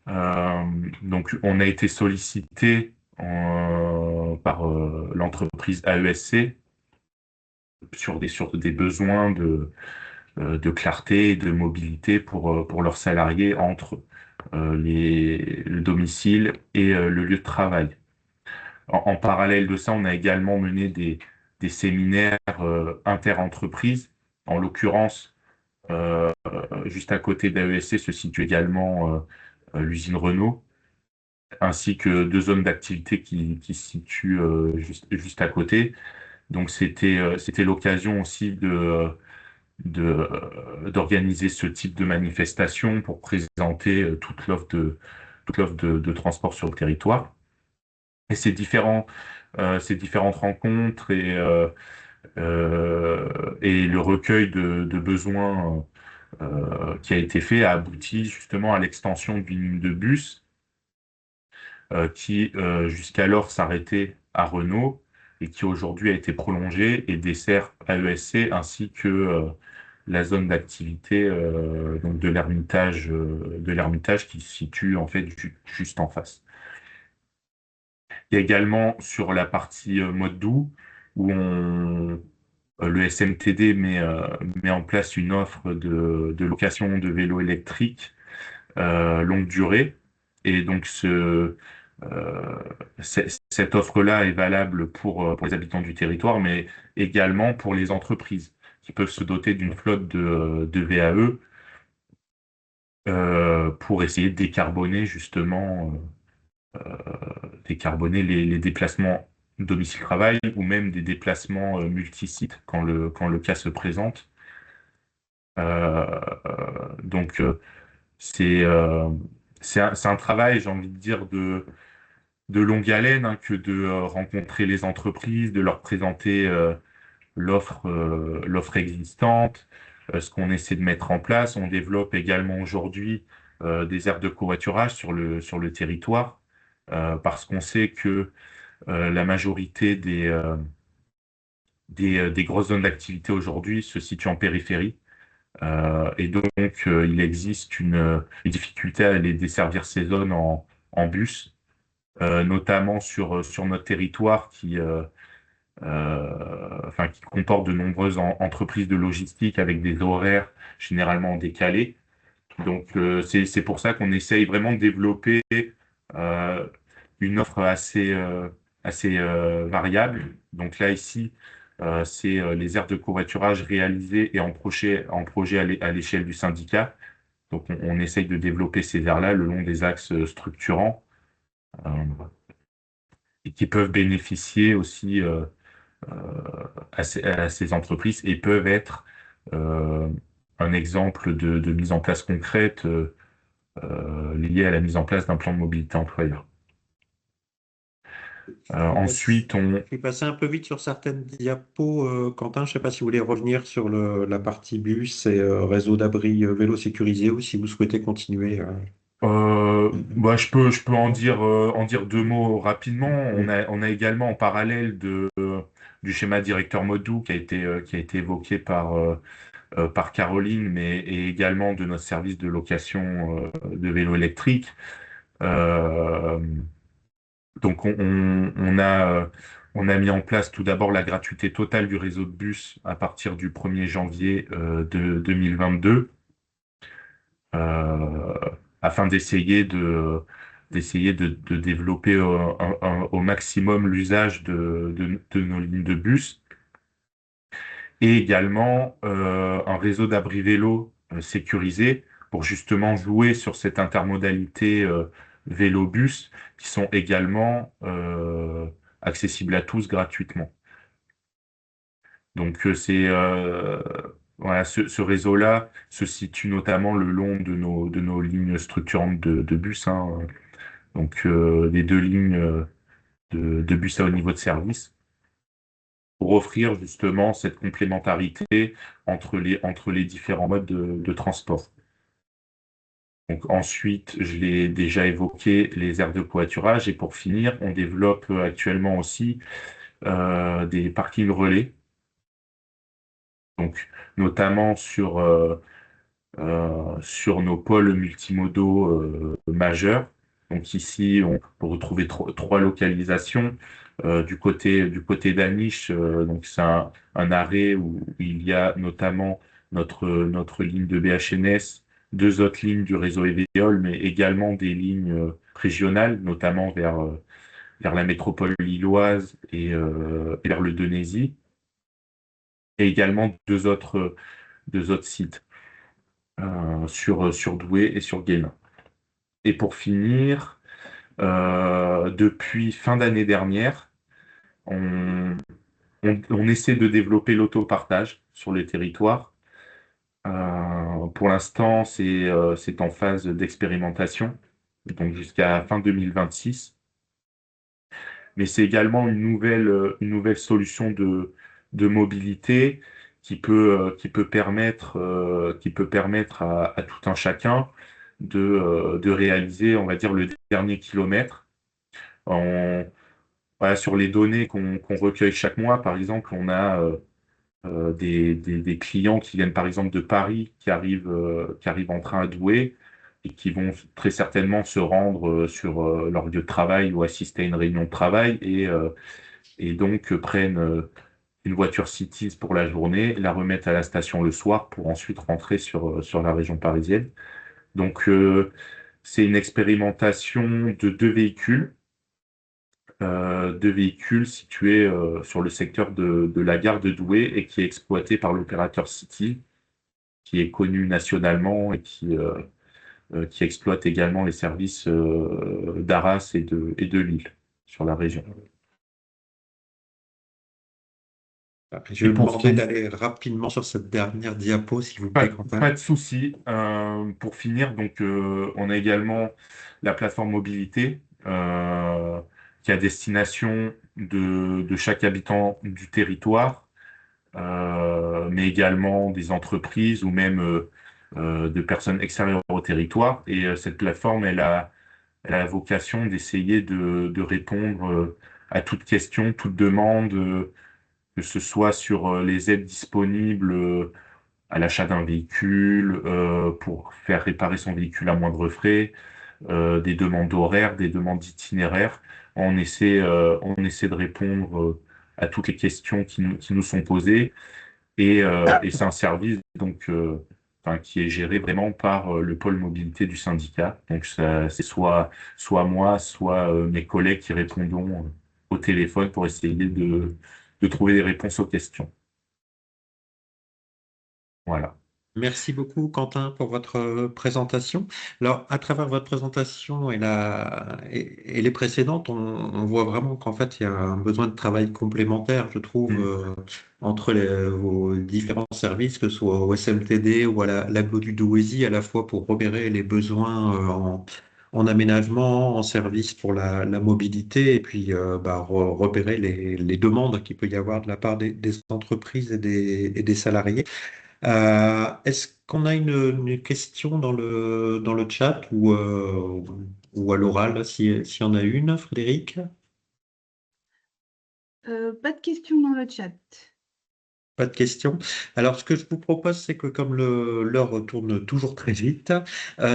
euh, donc on a été sollicité par l'entreprise AESC sur des besoins de clarté et de mobilité pour leurs salariés entre le domicile et le lieu de travail. En parallèle de ça, on a également mené des séminaires inter-entreprises. En l'occurrence, juste à côté d'AESC se situe également l'usine Renault, ainsi que deux zones d'activité qui se situent juste à côté. Donc c'était l'occasion aussi d'organiser ce type de manifestation pour présenter toute l'offre de transport sur le territoire. Et ces différentes rencontres et le recueil de besoins qui a été fait a abouti justement à l'extension d'une ligne de bus qui jusqu'alors s'arrêtait à Renault et qui aujourd'hui a été prolongée et dessert AESC ainsi que la zone d'activité donc de l'Ermitage qui se situe en fait juste en face. Il y a également sur la partie mode doux où le SMTD met en place une offre de location de vélos électriques longue durée. Et donc cette offre-là est valable pour les habitants du territoire, mais également pour les entreprises qui peuvent se doter d'une flotte de VAE pour essayer de décarboner justement les déplacements domicile-travail ou même des déplacements multisites quand le cas se présente. Donc c'est euh, c'est un travail, j'ai envie de dire, de longue haleine, hein, que de rencontrer les entreprises, de leur présenter l'offre existante, ce qu'on essaie de mettre en place. On développe également aujourd'hui des aires de covoiturage sur le territoire, parce qu'on sait que la majorité des grosses zones d'activité aujourd'hui se situent en périphérie. Et donc, il existe une difficulté à aller desservir ces zones en bus, notamment sur notre territoire qui comporte de nombreuses entreprises de logistique avec des horaires généralement décalés. Donc, c'est pour ça qu'on essaye vraiment de développer euh, une offre assez variable. Donc là, ici, c'est les aires de covoiturage réalisées et en projet à l'échelle du syndicat. Donc, on essaye de développer ces aires-là le long des axes structurants euh, et qui peuvent bénéficier aussi à ces entreprises et peuvent être euh, un exemple de mise en place concrète liée à la mise en place d'un plan de mobilité employeur. Ensuite, Je suis passé un peu vite sur certaines diapos, Quentin. Je ne sais pas si vous voulez revenir sur la partie bus et réseau d'abri vélo sécurisé ou si vous souhaitez continuer. bah, je peux en dire deux mots rapidement. On a également en parallèle du schéma directeur Modou qui a été évoqué par Caroline, et également de notre service de location de vélos électriques. Euh, donc on a mis en place tout d'abord la gratuité totale du réseau de bus à partir du 1er janvier de 2022, euh, afin d'essayer de développer au maximum l'usage de nos lignes de bus, et également un réseau d'abris vélo sécurisé pour justement jouer sur cette intermodalité vélo-bus qui sont également accessibles à tous gratuitement. Donc voilà, ce réseau-là se situe notamment le long de nos lignes structurantes de bus, hein. Donc les deux lignes de bus à haut niveau de service. pour offrir justement cette complémentarité entre les différents modes de transport. Donc ensuite, je l'ai déjà évoqué, les aires de covoiturage. Et pour finir, on développe actuellement aussi des parkings relais, donc notamment sur nos pôles multimodaux majeurs. Donc ici, on peut retrouver trois localisations. Du côté d'Aniche, donc c'est un arrêt où il y a notamment notre ligne de BHNS, deux autres lignes du réseau Eviol, mais également des lignes régionales, notamment vers la métropole lilloise et vers le Denaisie, et également deux autres sites sur Douai et sur Guénin. Et pour finir, depuis fin d'année dernière, on, on essaie de développer l'autopartage sur les territoires. Pour l'instant, c'est en phase d'expérimentation, donc jusqu'à fin 2026. Mais c'est également une nouvelle solution de mobilité qui peut permettre à tout un chacun de réaliser, on va dire, le dernier kilomètre. Voilà, sur les données qu'on recueille chaque mois, par exemple, on a des clients qui viennent par exemple de Paris, qui arrivent en train à Douai et qui vont très certainement se rendre sur leur lieu de travail ou assister à une réunion de travail et donc prennent une voiture Cities pour la journée, la remettent à la station le soir pour ensuite rentrer sur la région parisienne. Donc c'est une expérimentation de deux véhicules situés sur le secteur de la gare de Douai et qui est exploité par l'opérateur City, qui est connu nationalement et qui exploite également les services d'Arras et de Lille sur la région. Je vais Et vous pour demander finir, d'aller rapidement sur cette dernière diapo, s'il vous plaît, pas Quentin. de souci. Pour finir, donc on a également la plateforme mobilité qui est à destination de chaque habitant du territoire, mais également des entreprises ou même de personnes extérieures au territoire. Et cette plateforme, elle a la vocation d'essayer de répondre à toute question, toute demande, que ce soit sur les aides disponibles à l'achat d'un véhicule, pour faire réparer son véhicule à moindre frais, des demandes d'horaires, des demandes d'itinéraires. On essaie de répondre à toutes les questions qui nous sont posées et c'est un service donc enfin, qui est géré vraiment par le pôle mobilité du syndicat. Donc c'est soit moi, soit mes collègues qui répondons au téléphone pour essayer de trouver des réponses aux questions. Voilà. Merci beaucoup, Quentin, pour votre présentation. Alors, à travers votre présentation et les précédentes, on voit vraiment qu'en fait, il y a un besoin de travail complémentaire, je trouve, entre vos différents services, que ce soit au SMTD ou à l'agglo du Douaisis, à la fois pour repérer les besoins en aménagement, en service pour la mobilité, et puis repérer les demandes qu'il peut y avoir de la part des entreprises et des salariés. Est-ce qu'on a une question dans le chat ou à l'oral, s'il y en a une, Frédéric? Pas de questions dans le chat. Pas de question. Alors, ce que je vous propose, c'est que comme l'heure tourne toujours très vite,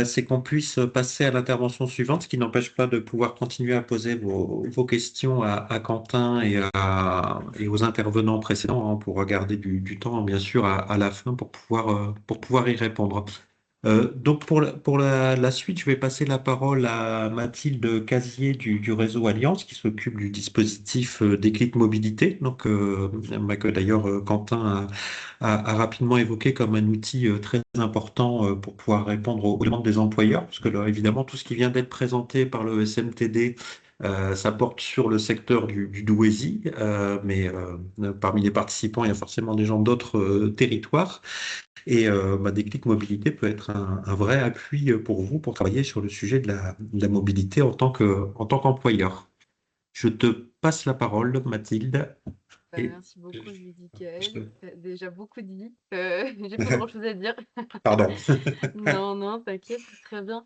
c'est qu'on puisse passer à l'intervention suivante, ce qui n'empêche pas de pouvoir continuer à poser vos questions à Quentin et aux intervenants précédents, hein, pour garder du temps, bien sûr, à la fin pour pouvoir y répondre. Donc, pour la suite, je vais passer la parole à Mathilde Casier du réseau Alliance, qui s'occupe du dispositif Déclic Mobilité, donc, que d'ailleurs Quentin a rapidement évoqué comme un outil très important pour pouvoir répondre aux demandes des employeurs, parce que là, évidemment, tout ce qui vient d'être présenté par le SMTD, ça porte sur le secteur du Douaisis, mais parmi les participants, il y a forcément des gens d'autres territoires. Et Déclic Mobilité peut être un vrai appui pour vous pour travailler sur le sujet de la mobilité en tant qu'employeur. Je te passe la parole, Mathilde. Et Merci beaucoup, je- Michael. je- T'as déjà beaucoup dit. J'ai pas grand-chose à dire. pardon. Non, non, t'inquiète, c'est très bien.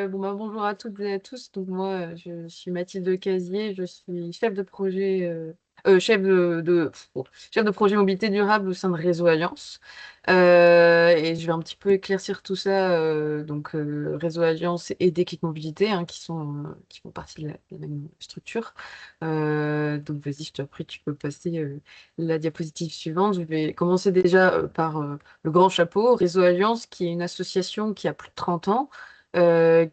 Bonjour à toutes et à tous. Donc moi, je suis Mathilde Casier, je suis chef de projet, chef de projet mobilité durable au sein de Réseau Alliance. Et je vais un petit peu éclaircir tout ça. Réseau Alliance et Déclic Mobilité, hein, qui font partie de la même structure. Donc vas-y, je t'en prie, tu peux passer la diapositive suivante. Je vais commencer déjà par le grand chapeau, Réseau Alliance, qui est une association qui a plus de 30 ans,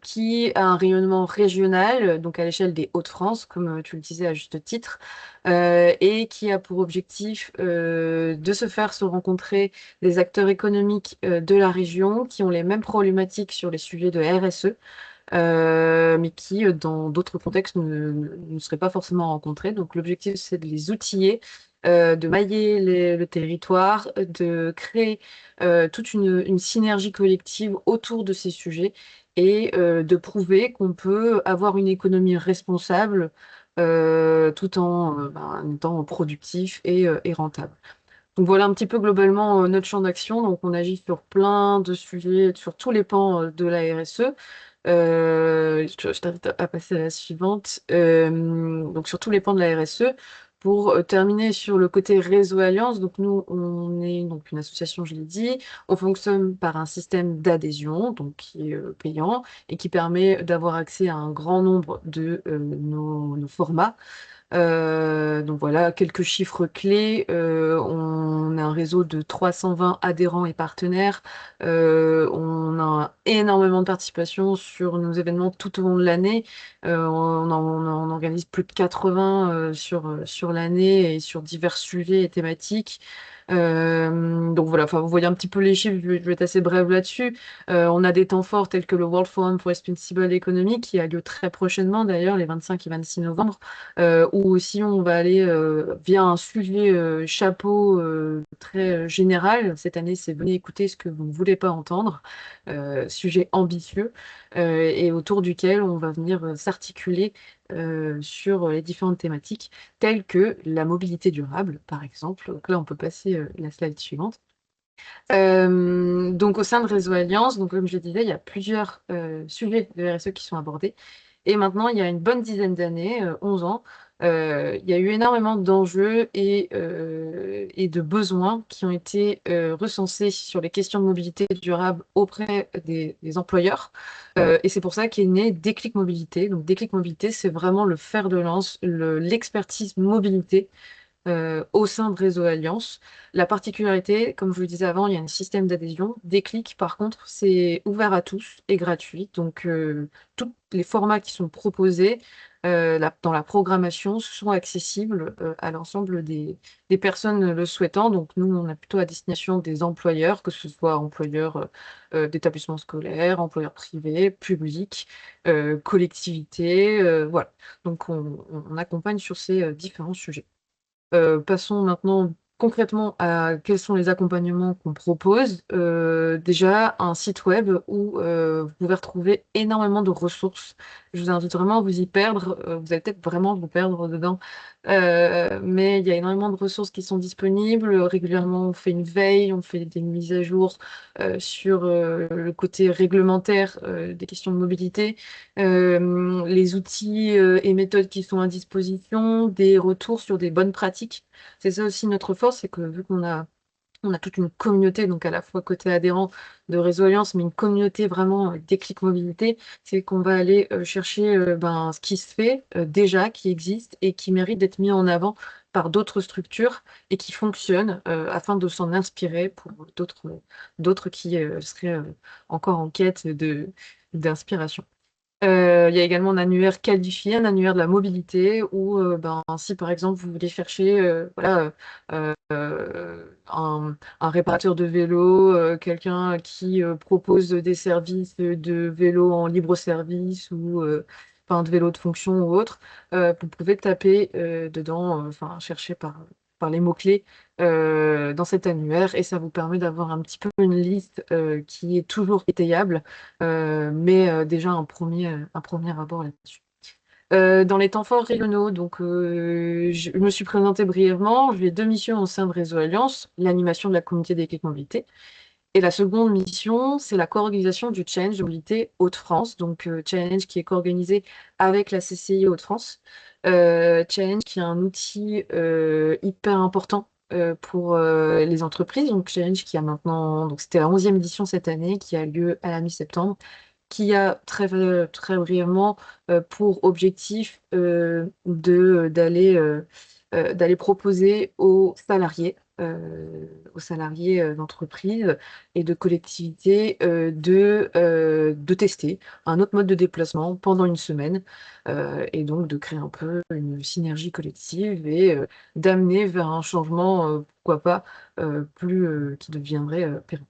qui a un rayonnement régional, donc à l'échelle des Hauts-de-France, comme tu le disais à juste titre, et qui a pour objectif de se faire se rencontrer des acteurs économiques de la région qui ont les mêmes problématiques sur les sujets de RSE, mais qui, dans d'autres contextes, ne seraient pas forcément rencontrés. Donc l'objectif, c'est de les outiller, de mailler le territoire, de créer toute une synergie collective autour de ces sujets et de prouver qu'on peut avoir une économie responsable tout en étant productif et rentable. Donc voilà un petit peu globalement notre champ d'action. Donc on agit sur plein de sujets, sur tous les pans de la RSE. Je t'invite à passer à la suivante. Donc sur tous les pans de la RSE. Pour terminer sur le côté réseau Alliance, donc nous on est donc une association, je l'ai dit, on fonctionne par un système d'adhésion, donc qui est payant et qui permet d'avoir accès à un grand nombre de nos formats. Donc voilà, quelques chiffres clés. On a un réseau de 320 adhérents et partenaires. On a énormément de participation sur nos événements tout au long de l'année. On organise plus de 80 sur l'année et sur divers sujets et thématiques. Donc voilà, enfin, vous voyez un petit peu les chiffres, je vais être assez brève là-dessus. On a des temps forts tels que le World Forum for Responsible Economy, qui a lieu très prochainement d'ailleurs, les 25 et 26 novembre, où aussi on va aller via un sujet chapeau très général. Cette année, c'est venez écouter ce que vous ne voulez pas entendre, sujet ambitieux, et autour duquel on va venir s'articuler sur les différentes thématiques, telles que la mobilité durable, par exemple. Donc là, on peut passer la slide suivante. Donc au sein de Réseau Alliance, donc comme je disais, il y a plusieurs sujets de RSE qui sont abordés. Et maintenant, il y a une bonne dizaine d'années, 11 ans, il y a eu énormément d'enjeux et de besoins qui ont été recensés sur les questions de mobilité durable auprès des employeurs. Et c'est pour ça qu'est né Déclic Mobilité. Donc Déclic Mobilité, c'est vraiment le fer de lance, l'expertise mobilité au sein de Réseau Alliance. La particularité, comme je vous le disais avant, il y a un système d'adhésion. Déclic, par contre, c'est ouvert à tous et gratuit. Donc, tous les formats qui sont proposés dans la programmation sont accessibles à l'ensemble des personnes le souhaitant. Donc, nous, on a plutôt à destination des employeurs, que ce soit employeurs d'établissements scolaires, employeurs privés, publics, collectivités. Voilà. Donc, on accompagne sur ces différents sujets. Passons maintenant concrètement à quels sont les accompagnements qu'on propose. Déjà, un site web où vous pouvez retrouver énormément de ressources. Je vous invite vraiment à vous y perdre. Vous allez peut-être vraiment vous perdre dedans. Mais il y a énormément de ressources qui sont disponibles. Régulièrement, on fait une veille, on fait des mises à jour sur le côté réglementaire des questions de mobilité, les outils et méthodes qui sont à disposition, des retours sur des bonnes pratiques. C'est ça aussi notre force, c'est que vu on a toute une communauté, donc à la fois côté adhérent de Réseau Alliance, mais une communauté vraiment Déclic Mobilité, c'est qu'on va aller chercher ce qui se fait déjà, qui existe et qui mérite d'être mis en avant par d'autres structures et qui fonctionnent afin de s'en inspirer pour d'autres qui seraient encore en quête d'inspiration. Il y a également un annuaire qualifié, un annuaire de la mobilité, où si par exemple vous voulez chercher un réparateur de vélo, quelqu'un qui propose des services de vélo en libre service ou de vélo de fonction ou autre, vous pouvez taper dedans, chercher par les mots-clés dans cet annuaire et ça vous permet d'avoir un petit peu une liste qui est toujours étayable, mais déjà un premier abord là-dessus. Dans les temps forts régionaux, donc je me suis présentée brièvement. J'ai 2 missions au sein de Réseau Alliance, l'animation de la communauté d'équipe mobilité. Et la seconde mission, c'est la co-organisation du Challenge de mobilité Hauts-de-France, donc Challenge qui est co-organisé avec la CCI Hauts-de-France. Challenge qui est un outil hyper important pour les entreprises. Donc Challenge qui a maintenant, donc c'était la 11e édition cette année, qui a lieu à la mi-septembre, qui a très brièvement pour objectif d'aller proposer aux salariés d'entreprise et de collectivités de tester un autre mode de déplacement pendant une semaine et donc de créer un peu une synergie collective et d'amener vers un changement, pourquoi pas, qui deviendrait pérenne.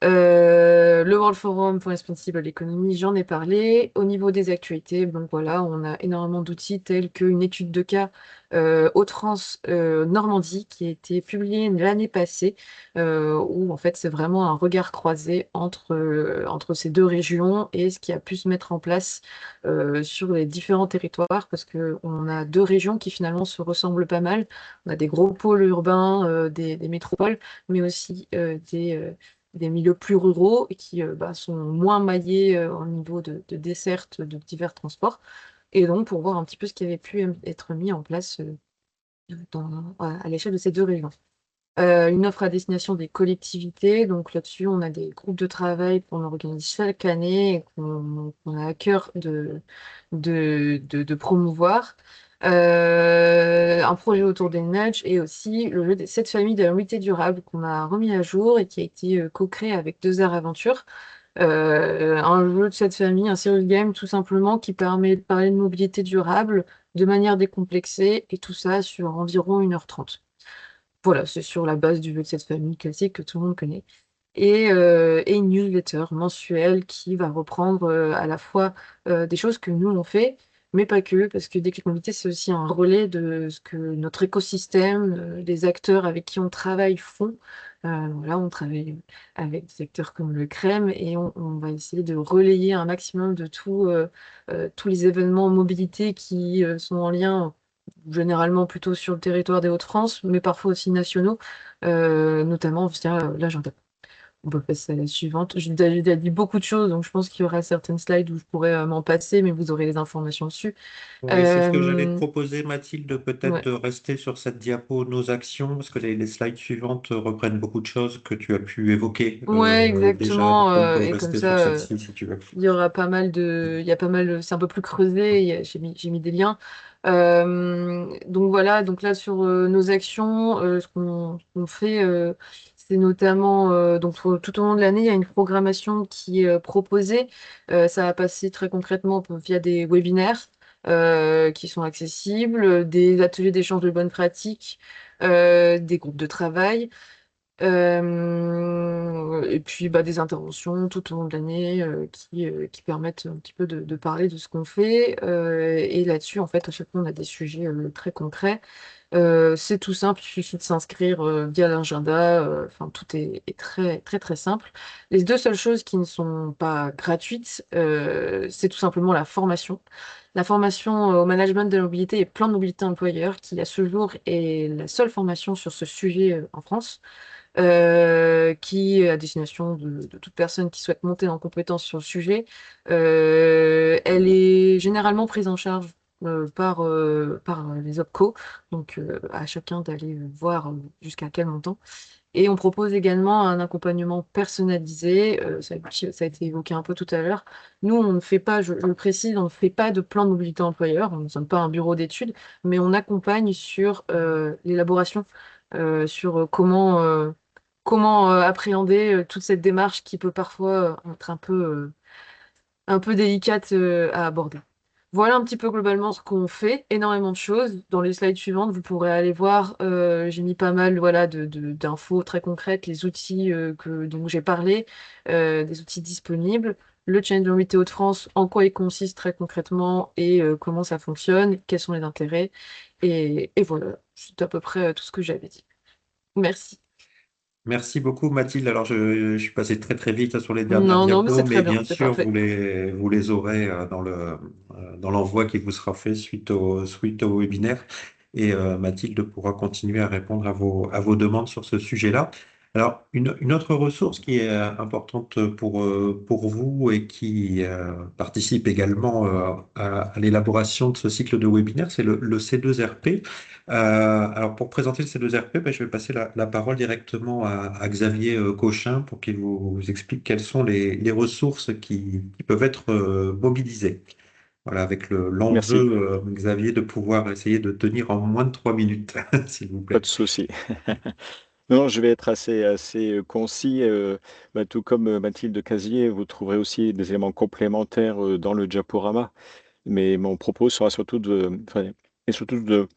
Le World Forum for Responsible Economy, j'en ai parlé. Au niveau des actualités, donc voilà, on a énormément d'outils tels qu'une étude de cas Hauts-de-France Normandie qui a été publiée l'année passée, où en fait c'est vraiment un regard croisé entre ces deux régions et ce qui a pu se mettre en place sur les différents territoires, parce qu'on a deux régions qui finalement se ressemblent pas mal. On a des gros pôles urbains, des métropoles, mais aussi des milieux plus ruraux et qui sont moins maillés au niveau de desserte de divers transports. Et donc, pour voir un petit peu ce qui avait pu être mis en place à l'échelle de ces deux régions. Une offre à destination des collectivités. Donc là-dessus, on a des groupes de travail qu'on organise chaque année et qu'on a à cœur de promouvoir. Un projet autour des nudges et aussi le jeu des 7 familles de la mobilité durable qu'on a remis à jour et qui a été co-créé avec 2 Aventure. Un jeu de cette famille, un serious game tout simplement qui permet de parler de mobilité durable de manière décomplexée et tout ça sur environ 1h30. Voilà, c'est sur la base du jeu de cette famille classique que tout le monde connaît. Et une newsletter mensuelle qui va reprendre à la fois des choses que nous on fait, mais pas que, parce que Déclic Mobilité, c'est aussi un relais de ce que notre écosystème, les acteurs avec qui on travaille font. Voilà, on travaille avec des acteurs comme le CREM et on va essayer de relayer un maximum de tous les événements mobilité qui sont en lien généralement plutôt sur le territoire des Hauts-de-France, mais parfois aussi nationaux, notamment via l'agenda. On peut passer à la suivante. J'ai déjà dit beaucoup de choses, donc je pense qu'il y aura certaines slides où je pourrais m'en passer, mais vous aurez les informations dessus. Oui, c'est ce que j'allais te Euh, proposer, Mathilde, peut-être ouais. de rester sur cette diapo nos actions, parce que les slides suivantes reprennent beaucoup de choses que tu as pu évoquer Ouais, déjà, donc exactement. on peut Et comme rester sur ça, celle-ci si tu veux. il y aura pas mal de, il y a pas mal, c'est un peu plus creusé. J'ai mis des liens. Donc voilà. Donc là sur nos actions, ce qu'on fait, c'est notamment donc tout au long de l'année, il y a une programmation qui est proposée. Ça va passer très concrètement via des webinaires qui sont accessibles, des ateliers d'échange de bonnes pratiques, des groupes de travail. Et puis des interventions tout au long de l'année qui permettent un petit peu de parler de ce qu'on fait. Et là-dessus, en fait, à chaque fois, on a des sujets très concrets. C'est tout simple, il suffit de s'inscrire via l'agenda. Enfin, tout est très, très, très simple. Les deux seules choses qui ne sont pas gratuites, c'est tout simplement la formation. La formation au management de la mobilité et plan de mobilité employeur, qui à ce jour est la seule formation sur ce sujet en France qui est à destination de toute personne qui souhaite monter en compétence sur le sujet. Elle est généralement prise en charge par les OPCO, donc à chacun d'aller voir jusqu'à quel montant. Et on propose également un accompagnement personnalisé, ça a été évoqué un peu tout à l'heure. Nous, on ne fait pas, je le précise, on ne fait pas de plan de mobilité employeur, on ne sommes pas un bureau d'études, mais on accompagne sur l'élaboration, sur comment appréhender toute cette démarche qui peut parfois être un peu délicate à aborder. Voilà un petit peu globalement ce qu'on fait, énormément de choses. Dans les slides suivantes, vous pourrez aller voir, j'ai mis pas mal voilà, d'infos très concrètes, les outils dont j'ai parlé, des outils disponibles, le Challenge Mobilité Hauts-de-France, en quoi il consiste très concrètement et comment ça fonctionne, quels sont les intérêts. Et voilà, c'est à peu près tout ce que j'avais dit. Merci. Merci beaucoup, Mathilde. Alors, je suis passé très très vite sur les dernières Non, non, mais diapos, c'est mais très bien, bien c'est sûr, parfait. vous les aurez dans l'envoi qui vous sera fait suite au webinaire. Et Mathilde pourra continuer à répondre à vos demandes sur ce sujet-là. Alors, une autre ressource qui est importante pour vous et qui participe également à l'élaboration de ce cycle de webinaire, c'est le C2RP. Alors, pour présenter le C2RP, ben, je vais passer la parole directement à Xavier Cochin pour qu'il vous explique quelles sont les ressources qui peuvent être mobilisées. Voilà, avec l'enjeu, Merci, Xavier, de pouvoir essayer de tenir en moins de 3 minutes, s'il vous pas plaît. de souci. Non, je vais être assez concis. Tout comme Mathilde Casier, vous trouverez aussi des éléments complémentaires dans le diaporama. Mais mon propos sera surtout enfin, et surtout de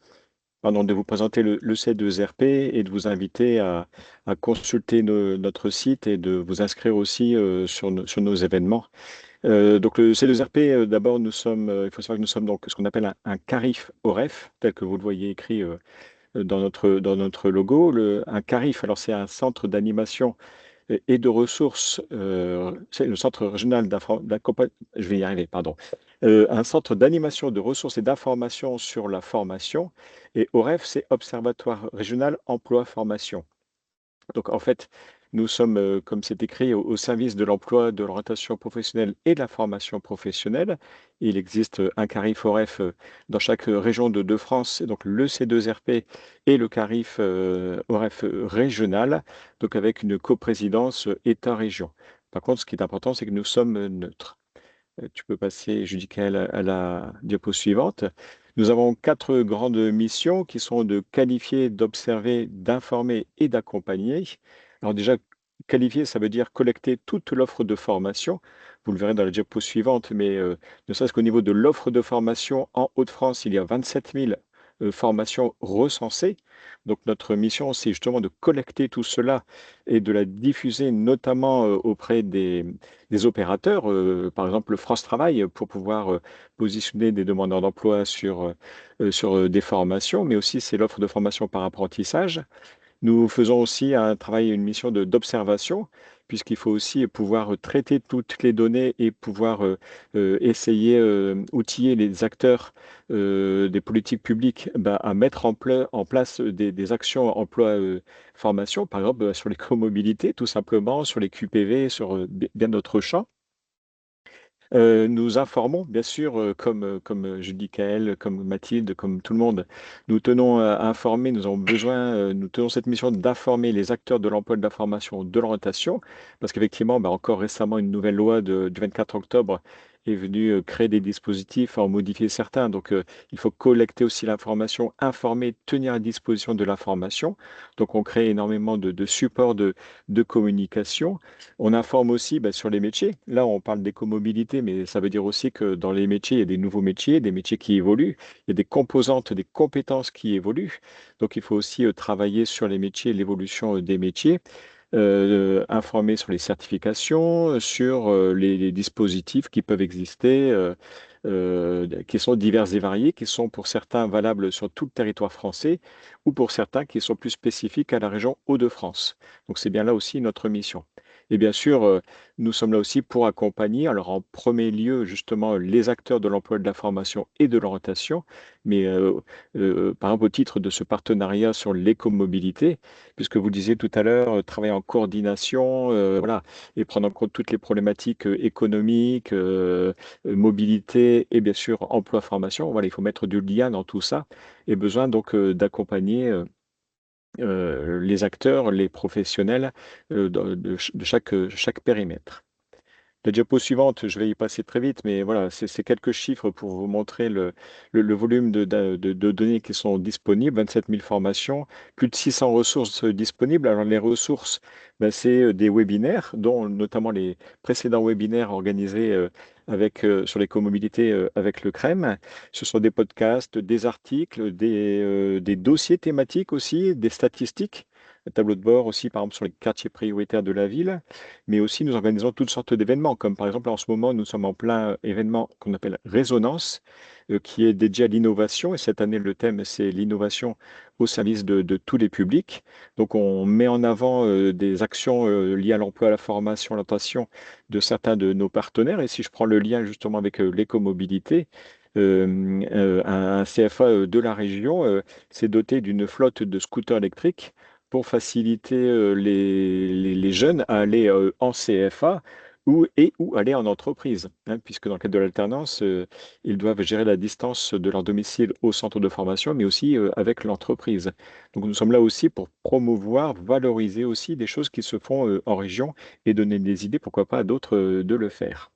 vous présenter le C2RP et de vous inviter à consulter notre site et de vous inscrire aussi sur nos événements. Donc le C2RP, d'abord, il faut savoir que nous sommes donc ce qu'on appelle un CARIF OREF, tel que vous le voyez écrit dans notre logo. Un CARIF, alors c'est un centre d'animation et de ressources, c'est le centre régional d'accompagnement, je vais y arriver, pardon. Un centre d'animation de ressources et d'information sur la formation. Et OREF, c'est Observatoire régional emploi formation. Donc, en fait, nous sommes, comme c'est écrit, au service de l'emploi, de l'orientation professionnelle et de la formation professionnelle. Il existe un CARIF OREF dans chaque région de France, et donc le C2RP et le CARIF OREF régional, donc avec une coprésidence État-région. Par contre, ce qui est important, c'est que nous sommes neutres. Tu peux passer, Judicaël, à la diapo suivante. Nous avons 4 grandes missions qui sont de qualifier, d'observer, d'informer et d'accompagner. Alors déjà, qualifier, ça veut dire collecter toute l'offre de formation. Vous le verrez dans la diapo suivante, mais ne serait-ce qu'au niveau de l'offre de formation en Hauts-de-France, il y a 27 000 formations recensées. Donc notre mission, c'est justement de collecter tout cela et de la diffuser notamment auprès des opérateurs, par exemple France Travail, pour pouvoir positionner des demandeurs d'emploi sur des formations, mais aussi c'est l'offre de formation par apprentissage. Nous faisons aussi un travail, une mission d'observation, puisqu'il faut aussi pouvoir traiter toutes les données et pouvoir essayer, outiller les acteurs des politiques publiques à mettre en place des actions emploi-formation, par exemple sur les comobilités, tout simplement, sur les QPV, sur bien d'autres champs. Nous informons, bien sûr, comme Judicaël, comme Mathilde, comme tout le monde, nous tenons à informer, nous avons besoin, nous tenons cette mission d'informer les acteurs de l'emploi, de la formation, de l'orientation, parce qu'effectivement, encore récemment, une nouvelle loi du 24 octobre est venue créer des dispositifs, en modifier certains. Donc, il faut collecter aussi l'information, informer, tenir à disposition de l'information. Donc, on crée énormément de supports de communication. On informe aussi sur les métiers. Là, on parle d'écomobilité, mais ça veut dire aussi que dans les métiers, il y a des nouveaux métiers, des métiers qui évoluent. Il y a des composantes, des compétences qui évoluent. Donc, il faut aussi travailler sur les métiers, l'évolution des métiers, informer sur les certifications, sur les dispositifs qui peuvent exister, qui sont divers et variés, qui sont pour certains valables sur tout le territoire français ou pour certains qui sont plus spécifiques à la région Hauts-de-France. Donc, c'est bien là aussi notre mission. Et bien sûr, nous sommes là aussi pour accompagner, alors en premier lieu, justement, les acteurs de l'emploi, de la formation et de l'orientation, mais par exemple au titre de ce partenariat sur l'écomobilité, puisque vous le disiez tout à l'heure, travailler en coordination, voilà, et prendre en compte toutes les problématiques économiques, mobilité et bien sûr emploi-formation. Voilà, il faut mettre du lien dans tout ça et besoin donc d'accompagner les acteurs, les professionnels de chaque périmètre. La diapo suivante, je vais y passer très vite, mais voilà, c'est quelques chiffres pour vous montrer le volume de données qui sont disponibles, 27 000 formations, plus de 600 ressources disponibles. Alors les ressources, c'est des webinaires, dont notamment les précédents webinaires organisés sur les comobilités avec le CREM. Ce sont des podcasts, des articles, des dossiers thématiques aussi, des statistiques tableau de bord aussi, par exemple, sur les quartiers prioritaires de la ville, mais aussi nous organisons toutes sortes d'événements, comme par exemple en ce moment, nous sommes en plein événement qu'on appelle Résonance, qui est dédié à l'innovation. Et cette année, le thème, c'est l'innovation au service de tous les publics. Donc, on met en avant des actions liées à l'emploi, à la formation, à l'orientation de certains de nos partenaires. Et si je prends le lien justement avec l'écomobilité, un CFA de la région s'est doté d'une flotte de scooters électriques pour faciliter les jeunes à aller en CFA ou aller en entreprise, hein, puisque dans le cadre de l'alternance, ils doivent gérer la distance de leur domicile au centre de formation, mais aussi avec l'entreprise. Donc nous sommes là aussi pour promouvoir, valoriser aussi des choses qui se font en région et donner des idées, pourquoi pas à d'autres de le faire.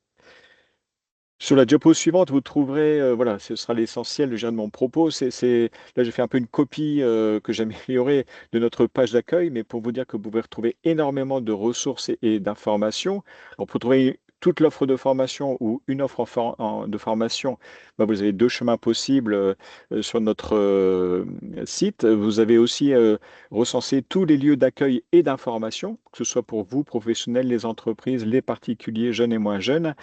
Sur la diapo suivante, vous trouverez, voilà, ce sera l'essentiel déjà de mon propos. Là, j'ai fait un peu une copie que j'ai améliorée de notre page d'accueil, mais pour vous dire que vous pouvez retrouver énormément de ressources et d'informations. Alors, pour trouver toute l'offre de formation ou une offre de formation, bah, vous avez deux chemins possibles sur notre site. Vous avez aussi recensé tous les lieux d'accueil et d'information, que ce soit pour vous, professionnels, les entreprises, les particuliers, jeunes et moins jeunes.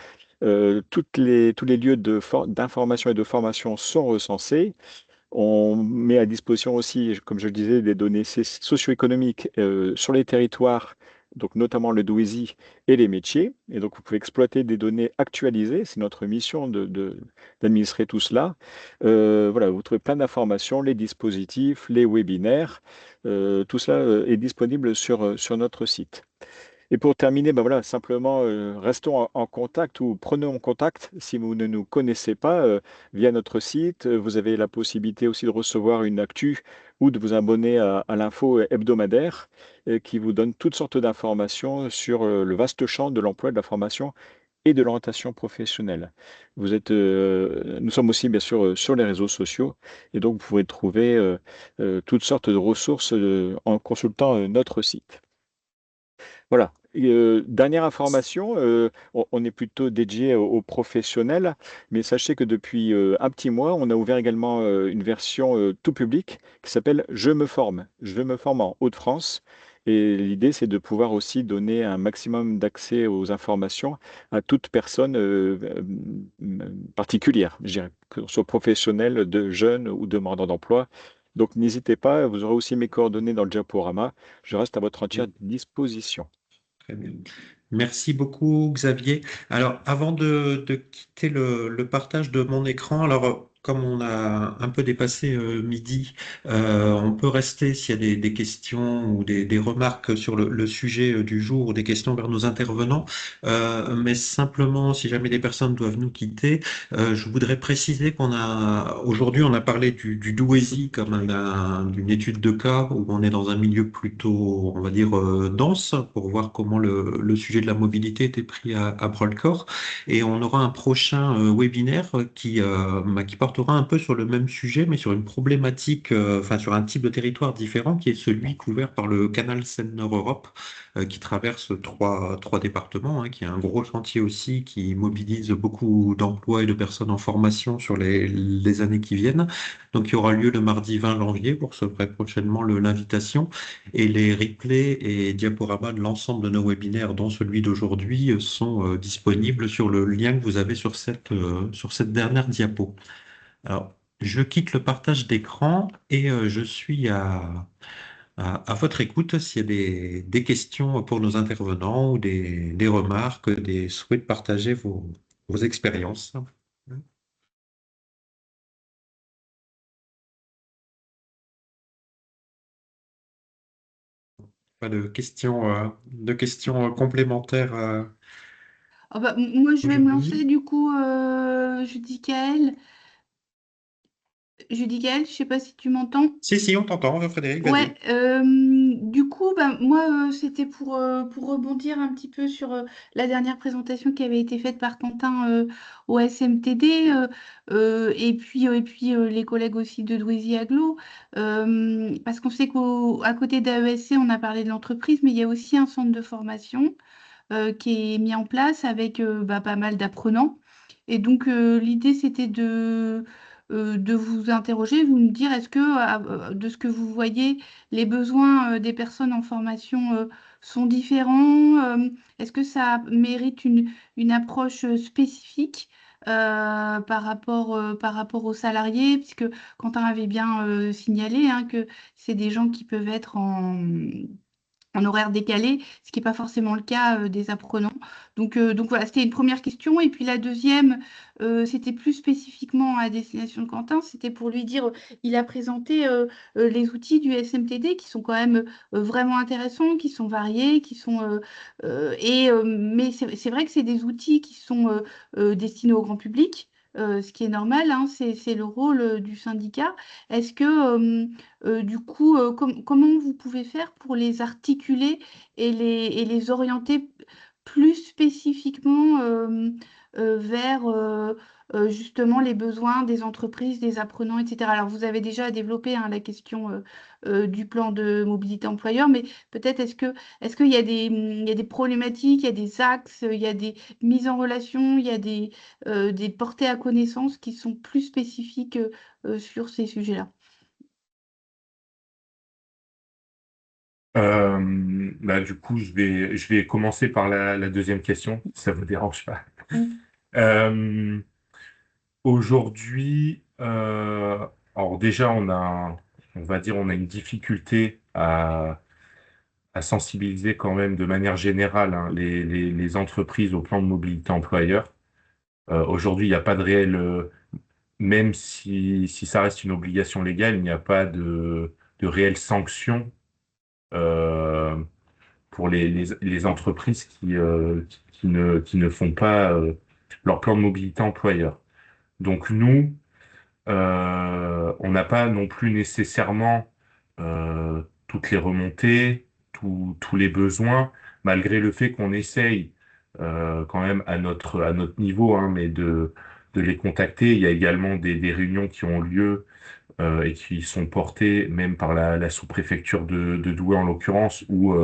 Tous les lieux d'information et de formation sont recensés. On met à disposition aussi, comme je le disais, des données socio-économiques sur les territoires, donc notamment le Douaisis et les métiers. Et donc, vous pouvez exploiter des données actualisées. C'est notre mission d'administrer tout cela. Voilà, vous trouvez plein d'informations, les dispositifs, les webinaires. Tout cela est disponible sur notre site. Et pour terminer, ben voilà, simplement, restons en contact ou prenons contact si vous ne nous connaissez pas via notre site. Vous avez la possibilité aussi de recevoir une actu ou de vous abonner à l'info hebdomadaire qui vous donne toutes sortes d'informations sur le vaste champ de l'emploi, de la formation et de l'orientation professionnelle. Nous sommes aussi bien sûr sur les réseaux sociaux et donc vous pouvez trouver toutes sortes de ressources en consultant notre site. Voilà. Et, dernière information, on est plutôt dédié aux professionnels, mais sachez que depuis un petit mois, on a ouvert également une version tout public qui s'appelle Je me forme. Je me forme en Hauts-de-France. Et l'idée, c'est de pouvoir aussi donner un maximum d'accès aux informations à toute personne particulière, je dirais, que ce soit professionnel, de jeunes ou demandant d'emploi. Donc n'hésitez pas, vous aurez aussi mes coordonnées dans le diaporama. Je reste à votre entière disposition. Très bien. Merci beaucoup, Xavier. Alors, avant de quitter le partage de mon écran, alors, comme on a un peu dépassé midi, on peut rester s'il y a des questions ou des remarques sur le sujet du jour ou des questions vers nos intervenants. Mais simplement, si jamais des personnes doivent nous quitter, je voudrais préciser aujourd'hui, on a parlé du Douaisis comme d'une étude de cas où on est dans un milieu plutôt, on va dire, dense pour voir comment le sujet de la mobilité était pris à bras-le-corps. Et on aura un prochain webinaire qui portera un peu sur le même sujet, mais sur une problématique, enfin sur un type de territoire différent, qui est celui couvert par le canal Seine-Nord-Europe, qui traverse trois départements, hein, qui est un gros chantier aussi, qui mobilise beaucoup d'emplois et de personnes en formation sur les années qui viennent. Donc, il y aura lieu le mardi 20 janvier, pour ce ferait prochainement l'invitation. Et les replays et diaporamas de l'ensemble de nos webinaires, dont celui d'aujourd'hui, sont disponibles sur le lien que vous avez sur cette dernière diapo. Alors, je quitte le partage d'écran et je suis à votre écoute s'il y a des questions pour nos intervenants ou des remarques, des souhaits de partager vos expériences. Pas de questions complémentaires. Ah bah, moi, je vais me lancer Aujourd'hui. du coup, Judicaël. Judicaël, je sais pas si tu m'entends. Si, on t'entend, Frédéric, Ouais, vas-y. du coup, bah, moi, c'était pour rebondir un petit peu sur la dernière présentation qui avait été faite par Quentin au SMTD, et puis les collègues aussi de Douaisis Aglo, parce qu'on sait qu'à côté d'AESC, on a parlé de l'entreprise, mais il y a aussi un centre de formation qui est mis en place avec bah, pas mal d'apprenants. Et donc, l'idée, c'était de vous interroger, vous me dire est-ce que de ce que vous voyez, les besoins des personnes en formation sont différents? Est-ce que ça mérite une approche spécifique par rapport aux salariés? Puisque Quentin avait bien signalé hein, que c'est des gens qui peuvent être en horaire décalé, ce qui n'est pas forcément le cas des apprenants. Donc voilà, c'était une première question. Et puis la deuxième, c'était plus spécifiquement à destination de Quentin, c'était pour lui dire, il a présenté les outils du SMTD qui sont quand même vraiment intéressants, qui sont variés, mais c'est vrai que c'est des outils qui sont destinés au grand public. Ce qui est normal, hein, c'est le rôle du syndicat. Est-ce que du coup, comment vous pouvez faire pour les articuler et les orienter plus spécifiquement vers justement les besoins des entreprises, des apprenants, etc. Alors, vous avez déjà développé hein, la question du plan de mobilité employeur, mais peut-être est-ce qu'il y a il y a des problématiques, il y a des axes, il y a des mises en relation, il y a des portées à connaissance qui sont plus spécifiques sur ces sujets-là? Du coup, je vais commencer par la deuxième question, si ça vous dérange pas. Mm. Euh, Aujourd'hui, alors déjà, on va dire, on a une difficulté à sensibiliser quand même de manière générale hein, les entreprises au plan de mobilité employeur. Aujourd'hui, il n'y a pas de réel, même si ça reste une obligation légale, il n'y a pas de réelle sanction euh, pour les entreprises qui ne font pas leur plan de mobilité employeur. Donc nous, on n'a pas non plus nécessairement toutes les remontées, tous les besoins, malgré le fait qu'on essaye quand même à notre niveau, hein, mais de les contacter. Il y a également des réunions qui ont lieu et qui sont portées même par la sous-préfecture de Douai en l'occurrence, où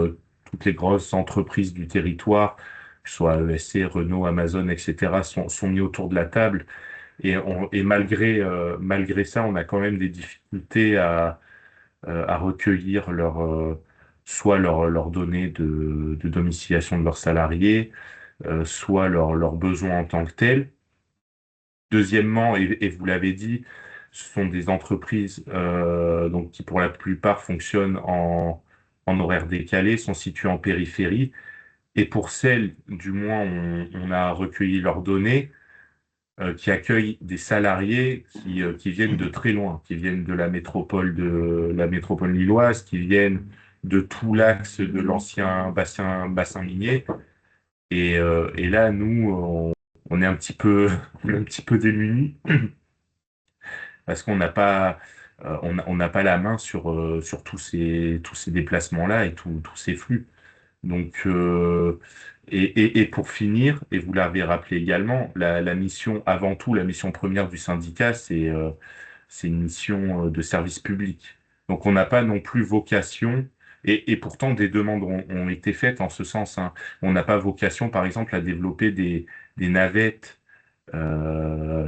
toutes les grosses entreprises du territoire, que ce soit ESC, Renault, Amazon, etc., sont mis autour de la table et malgré ça, on a quand même des difficultés à recueillir soit leurs données de domiciliation de leurs salariés, soit leurs besoins en tant que tels. Deuxièmement, et vous l'avez dit, ce sont des entreprises donc qui pour la plupart fonctionnent en horaire décalé, sont situées en périphérie. Et pour celles, du moins, on a recueilli leurs données qui accueille des salariés qui viennent de très loin, qui viennent de la métropole lilloise, qui viennent de tout l'axe de l'ancien bassin minier. Et là, nous, on est un petit peu, on est un petit peu démunis parce qu'on n'a pas, on n'a pas la main sur tous ces déplacements-là et tous ces flux. Donc, et pour finir, et vous l'avez rappelé également, la mission, avant tout, la mission première du syndicat, c'est une mission de service public. Donc, on n'a pas non plus vocation, et pourtant des demandes ont été faites en ce sens, hein. On n'a pas vocation, par exemple, à développer des navettes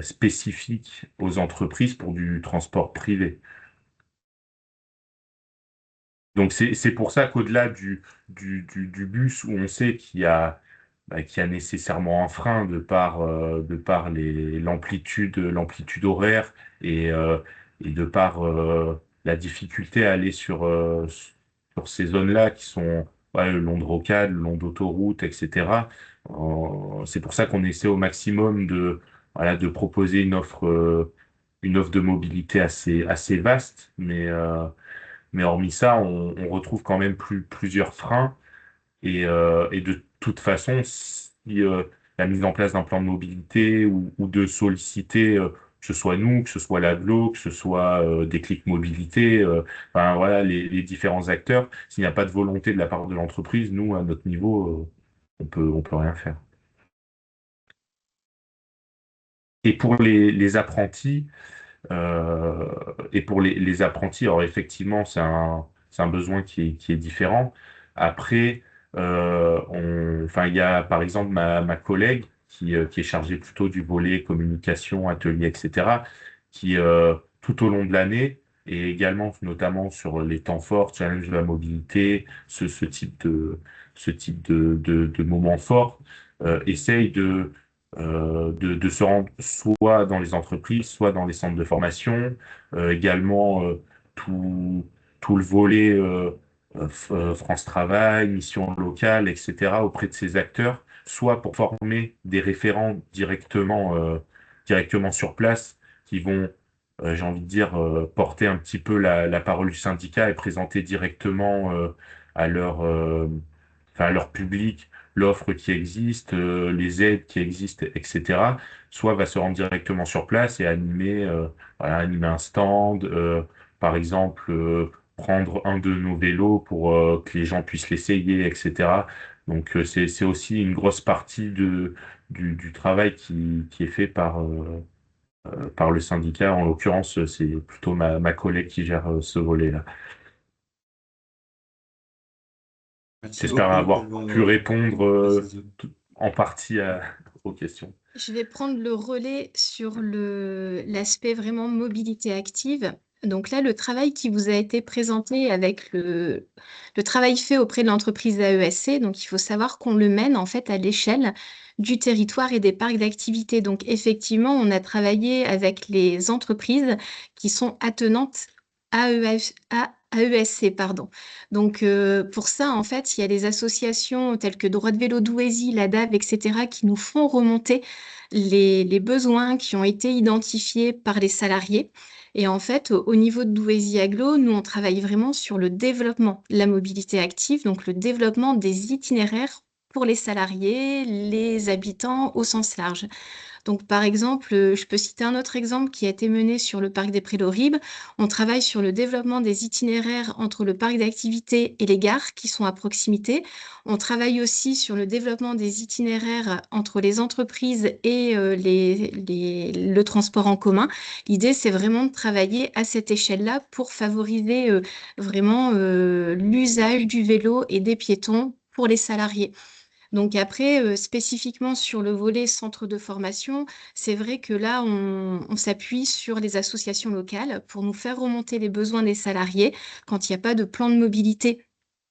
spécifiques aux entreprises pour du transport privé. Donc c'est pour ça qu'au-delà du bus où on sait qu'il y a nécessairement un frein de par l'amplitude horaire et de par la difficulté à aller sur ces zones-là qui sont le long de rocades, le long d'autoroutes, etc. C'est pour ça qu'on essaie au maximum de proposer une offre de mobilité assez vaste, mais hormis ça, on retrouve quand même plusieurs freins. Et de toute façon, si la mise en place d'un plan de mobilité ou de solliciter, que ce soit nous, que ce soit l'AGLO, que ce soit Déclic Mobilité, enfin voilà, les différents acteurs, s'il n'y a pas de volonté de la part de l'entreprise, nous, à notre niveau, on peut rien faire. Et pour les apprentis, et pour les apprentis, alors effectivement, c'est un besoin qui est différent. Après, enfin, il y a par exemple ma collègue qui est chargée plutôt du volet communication, atelier, etc., qui, tout au long de l'année, et également notamment sur les temps forts, challenge de la mobilité, ce type de moments forts, essaye de se rendre soit dans les entreprises, soit dans les centres de formation, également tout, tout le volet France Travail, mission locale, etc., auprès de ces acteurs, soit pour former des référents directement sur place, qui vont, j'ai envie de dire, porter un petit peu la parole du syndicat et présenter directement à leur public l'offre qui existe, les aides qui existent, etc. Soit va se rendre directement sur place et animer un stand, par exemple, prendre un de nos vélos pour que les gens puissent l'essayer, etc. Donc c'est aussi une grosse partie du travail qui est fait par le syndicat. En l'occurrence, c'est plutôt ma collègue qui gère ce volet-là. Merci J'espère beaucoup avoir pour pu répondre les précisions. en partie aux questions. Je vais prendre le relais sur l'aspect vraiment mobilité active. Donc là, le travail qui vous a été présenté avec le travail fait auprès de l'entreprise AESC, donc il faut savoir qu'on le mène en fait à l'échelle du territoire et des parcs d'activité. Donc effectivement, on a travaillé avec les entreprises qui sont attenantes AESC, pardon. Donc pour ça, en fait, il y a des associations telles que Droit de vélo Douaisis, la DAV, etc., qui nous font remonter les besoins qui ont été identifiés par les salariés. Et en fait, au niveau de Douaisis Aglo, nous, on travaille vraiment sur le développement de la mobilité active, donc le développement des itinéraires pour les salariés, les habitants au sens large. Donc, par exemple, je peux citer un autre exemple qui a été mené sur le parc des Prés d'Auribes. On travaille sur le développement des itinéraires entre le parc d'activités et les gares qui sont à proximité. On travaille aussi sur le développement des itinéraires entre les entreprises et le transport en commun. L'idée, c'est vraiment de travailler à cette échelle-là pour favoriser vraiment l'usage du vélo et des piétons pour les salariés. Donc après, spécifiquement sur le volet centre de formation, c'est vrai que là, on s'appuie sur les associations locales pour nous faire remonter les besoins des salariés quand il n'y a pas de plan de mobilité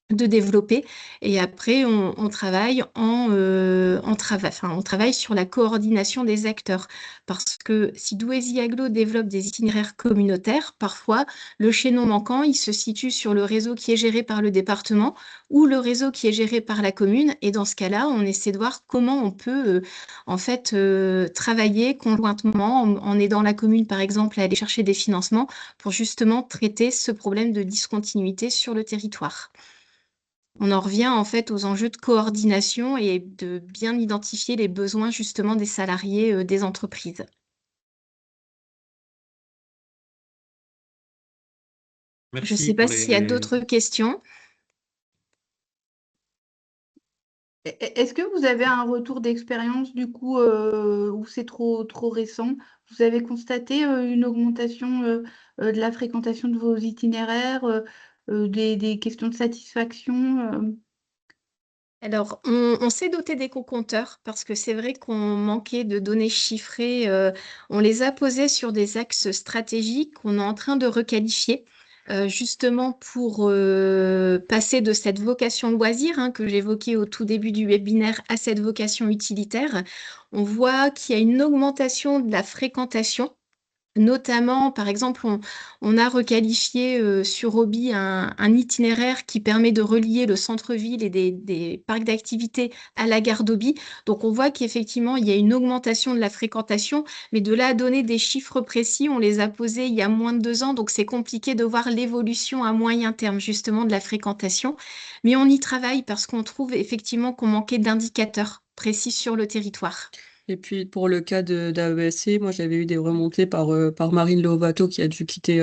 de développer. Et après, on travaille on travaille sur la coordination des acteurs. Parce que si Douaisis Aglo développe des itinéraires communautaires, parfois, le chaînon manquant, il se situe sur le réseau qui est géré par le département ou le réseau qui est géré par la commune. Et dans ce cas-là, on essaie de voir comment on peut en fait travailler conjointement en aidant la commune, par exemple, à aller chercher des financements pour justement traiter ce problème de discontinuité sur le territoire. On en revient en fait aux enjeux de coordination et de bien identifier les besoins justement des salariés des entreprises. Je ne Merci sais pas pour s'il y a les... d'autres questions. Est-ce que vous avez un retour d'expérience du coup où c'est trop récent? Vous avez constaté une augmentation de la fréquentation de vos itinéraires, des questions de satisfaction? Alors, on s'est doté des co-compteurs parce que c'est vrai qu'on manquait de données chiffrées. On les a posées sur des axes stratégiques qu'on est en train de requalifier, justement pour passer de cette vocation loisir que j'évoquais au tout début du webinaire à cette vocation utilitaire. On voit qu'il y a une augmentation de la fréquentation. Notamment, par exemple, on a requalifié sur Obi un itinéraire qui permet de relier le centre-ville et des parcs d'activités à la gare d'Obi. Donc, on voit qu'effectivement, il y a une augmentation de la fréquentation, mais de là à donner des chiffres précis, on les a posés il y a moins de 2 ans, donc c'est compliqué de voir l'évolution à moyen terme, justement, de la fréquentation. Mais on y travaille parce qu'on trouve effectivement qu'on manquait d'indicateurs précis sur le territoire. Et puis pour le cas d'AESC, moi j'avais eu des remontées par Marine Lovato qui a dû quitter,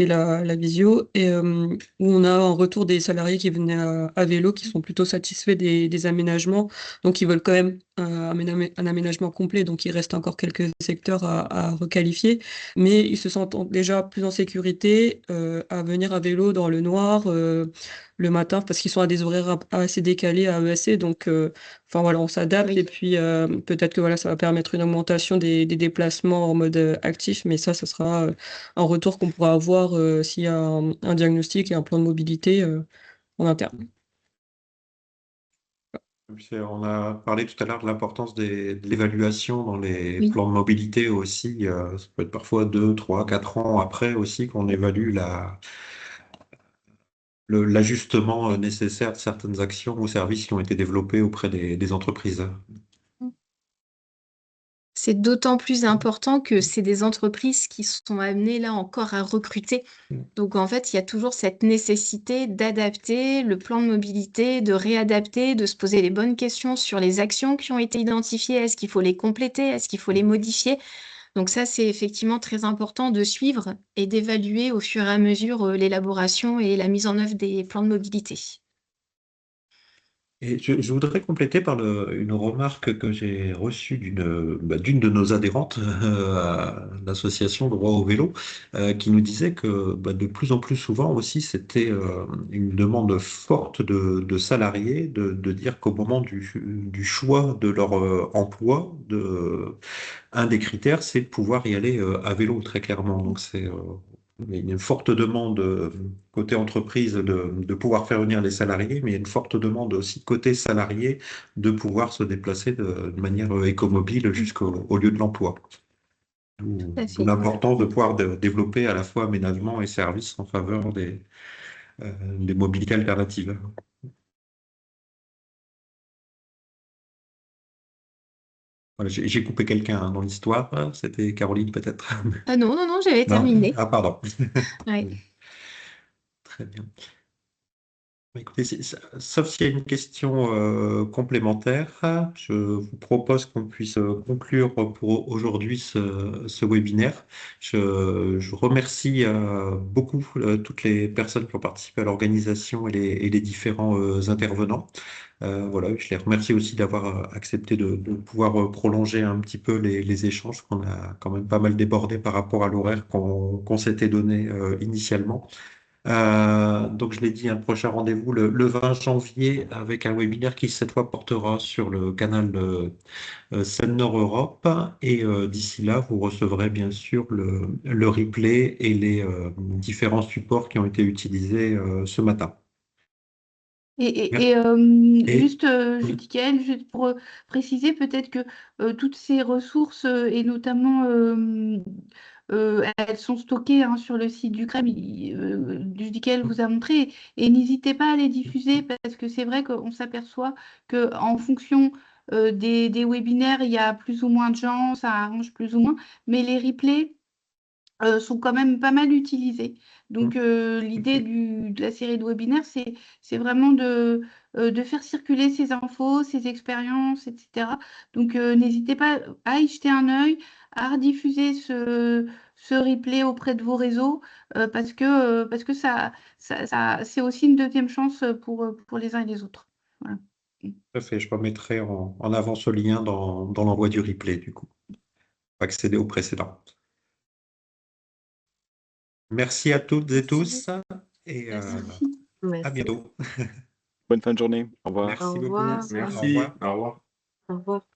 la visio, et où on a un retour des salariés qui venaient à vélo, qui sont plutôt satisfaits des aménagements, donc ils veulent quand même un aménagement complet, donc il reste encore quelques secteurs à requalifier, mais ils se sentent déjà plus en sécurité à venir à vélo dans le noir le matin, parce qu'ils sont à des horaires assez décalés à ESC, donc enfin voilà, on s'adapte et Oui. puis peut-être que voilà, ça va permettre une augmentation des déplacements en mode actif, mais ça sera un retour qu'on pourra avoir s'il y a un diagnostic et un plan de mobilité en interne. On a parlé tout à l'heure de l'importance de l'évaluation dans les Oui. plans de mobilité aussi. Ça peut être parfois 2, 3, 4 ans après aussi qu'on évalue l'ajustement nécessaire de certaines actions ou services qui ont été développés auprès des entreprises. C'est d'autant plus important que c'est des entreprises qui sont amenées là encore à recruter. Donc en fait, il y a toujours cette nécessité d'adapter le plan de mobilité, de réadapter, de se poser les bonnes questions sur les actions qui ont été identifiées. Est-ce qu'il faut les compléter? Est-ce qu'il faut les modifier? Donc ça, c'est effectivement très important de suivre et d'évaluer au fur et à mesure l'élaboration et la mise en œuvre des plans de mobilité. Et je voudrais compléter par une remarque que j'ai reçue d'une de nos adhérentes à l'association Droit au vélo, qui nous disait que de plus en plus souvent aussi, c'était une demande forte de salariés de dire qu'au moment du choix de leur emploi, un des critères, c'est de pouvoir y aller à vélo, très clairement. Donc il y a une forte demande côté entreprise de pouvoir faire venir les salariés, mais il y a une forte demande aussi côté salarié de pouvoir se déplacer de manière écomobile jusqu'au lieu de l'emploi. Tout à D'où fait. l'importance de pouvoir développer à la fois aménagement et services en faveur des mobilités alternatives. Voilà, j'ai coupé quelqu'un dans l'histoire, c'était Caroline peut-être. Ah non, non, non, j'avais Non? terminé. Ah, pardon. Ouais. Très bien. Écoutez, sauf s'il y a une question complémentaire, je vous propose qu'on puisse conclure pour aujourd'hui ce webinaire. Je remercie beaucoup toutes les personnes qui ont participé à l'organisation et les différents intervenants. Voilà, je les remercie aussi d'avoir accepté de pouvoir prolonger un petit peu les échanges, qu'on a quand même pas mal débordé par rapport à l'horaire qu'on s'était donné initialement. Donc, je l'ai dit, un prochain rendez-vous le 20 janvier avec un webinaire qui, cette fois, portera sur le canal Seine-Nord Europe. Et d'ici là, vous recevrez bien sûr le replay et les différents supports qui ont été utilisés ce matin. Et Et juste, Judicaël, juste pour préciser peut-être que toutes ces ressources, et notamment, elles sont stockées hein, sur le site du CREM, Judicaël vous a montré, et n'hésitez pas à les diffuser parce que c'est vrai qu'on s'aperçoit qu'en fonction des webinaires, il y a plus ou moins de gens, ça arrange plus ou moins, mais les replays sont quand même pas mal utilisés. Donc, l'idée de la série de webinaires, c'est vraiment de faire circuler ces infos, ces expériences, etc. Donc, n'hésitez pas à y jeter un œil, à rediffuser ce replay auprès de vos réseaux, parce que c'est aussi une deuxième chance pour les uns et les autres. Voilà. tout à fait, je remettrai en avant ce lien dans l'envoi du replay, du coup, pour accéder au précédent. Merci à toutes et Merci tous beaucoup. et Merci. à Merci. bientôt. Bonne fin de journée. Au revoir. Merci Au beaucoup. revoir. Au Merci, revoir. au revoir. Au revoir.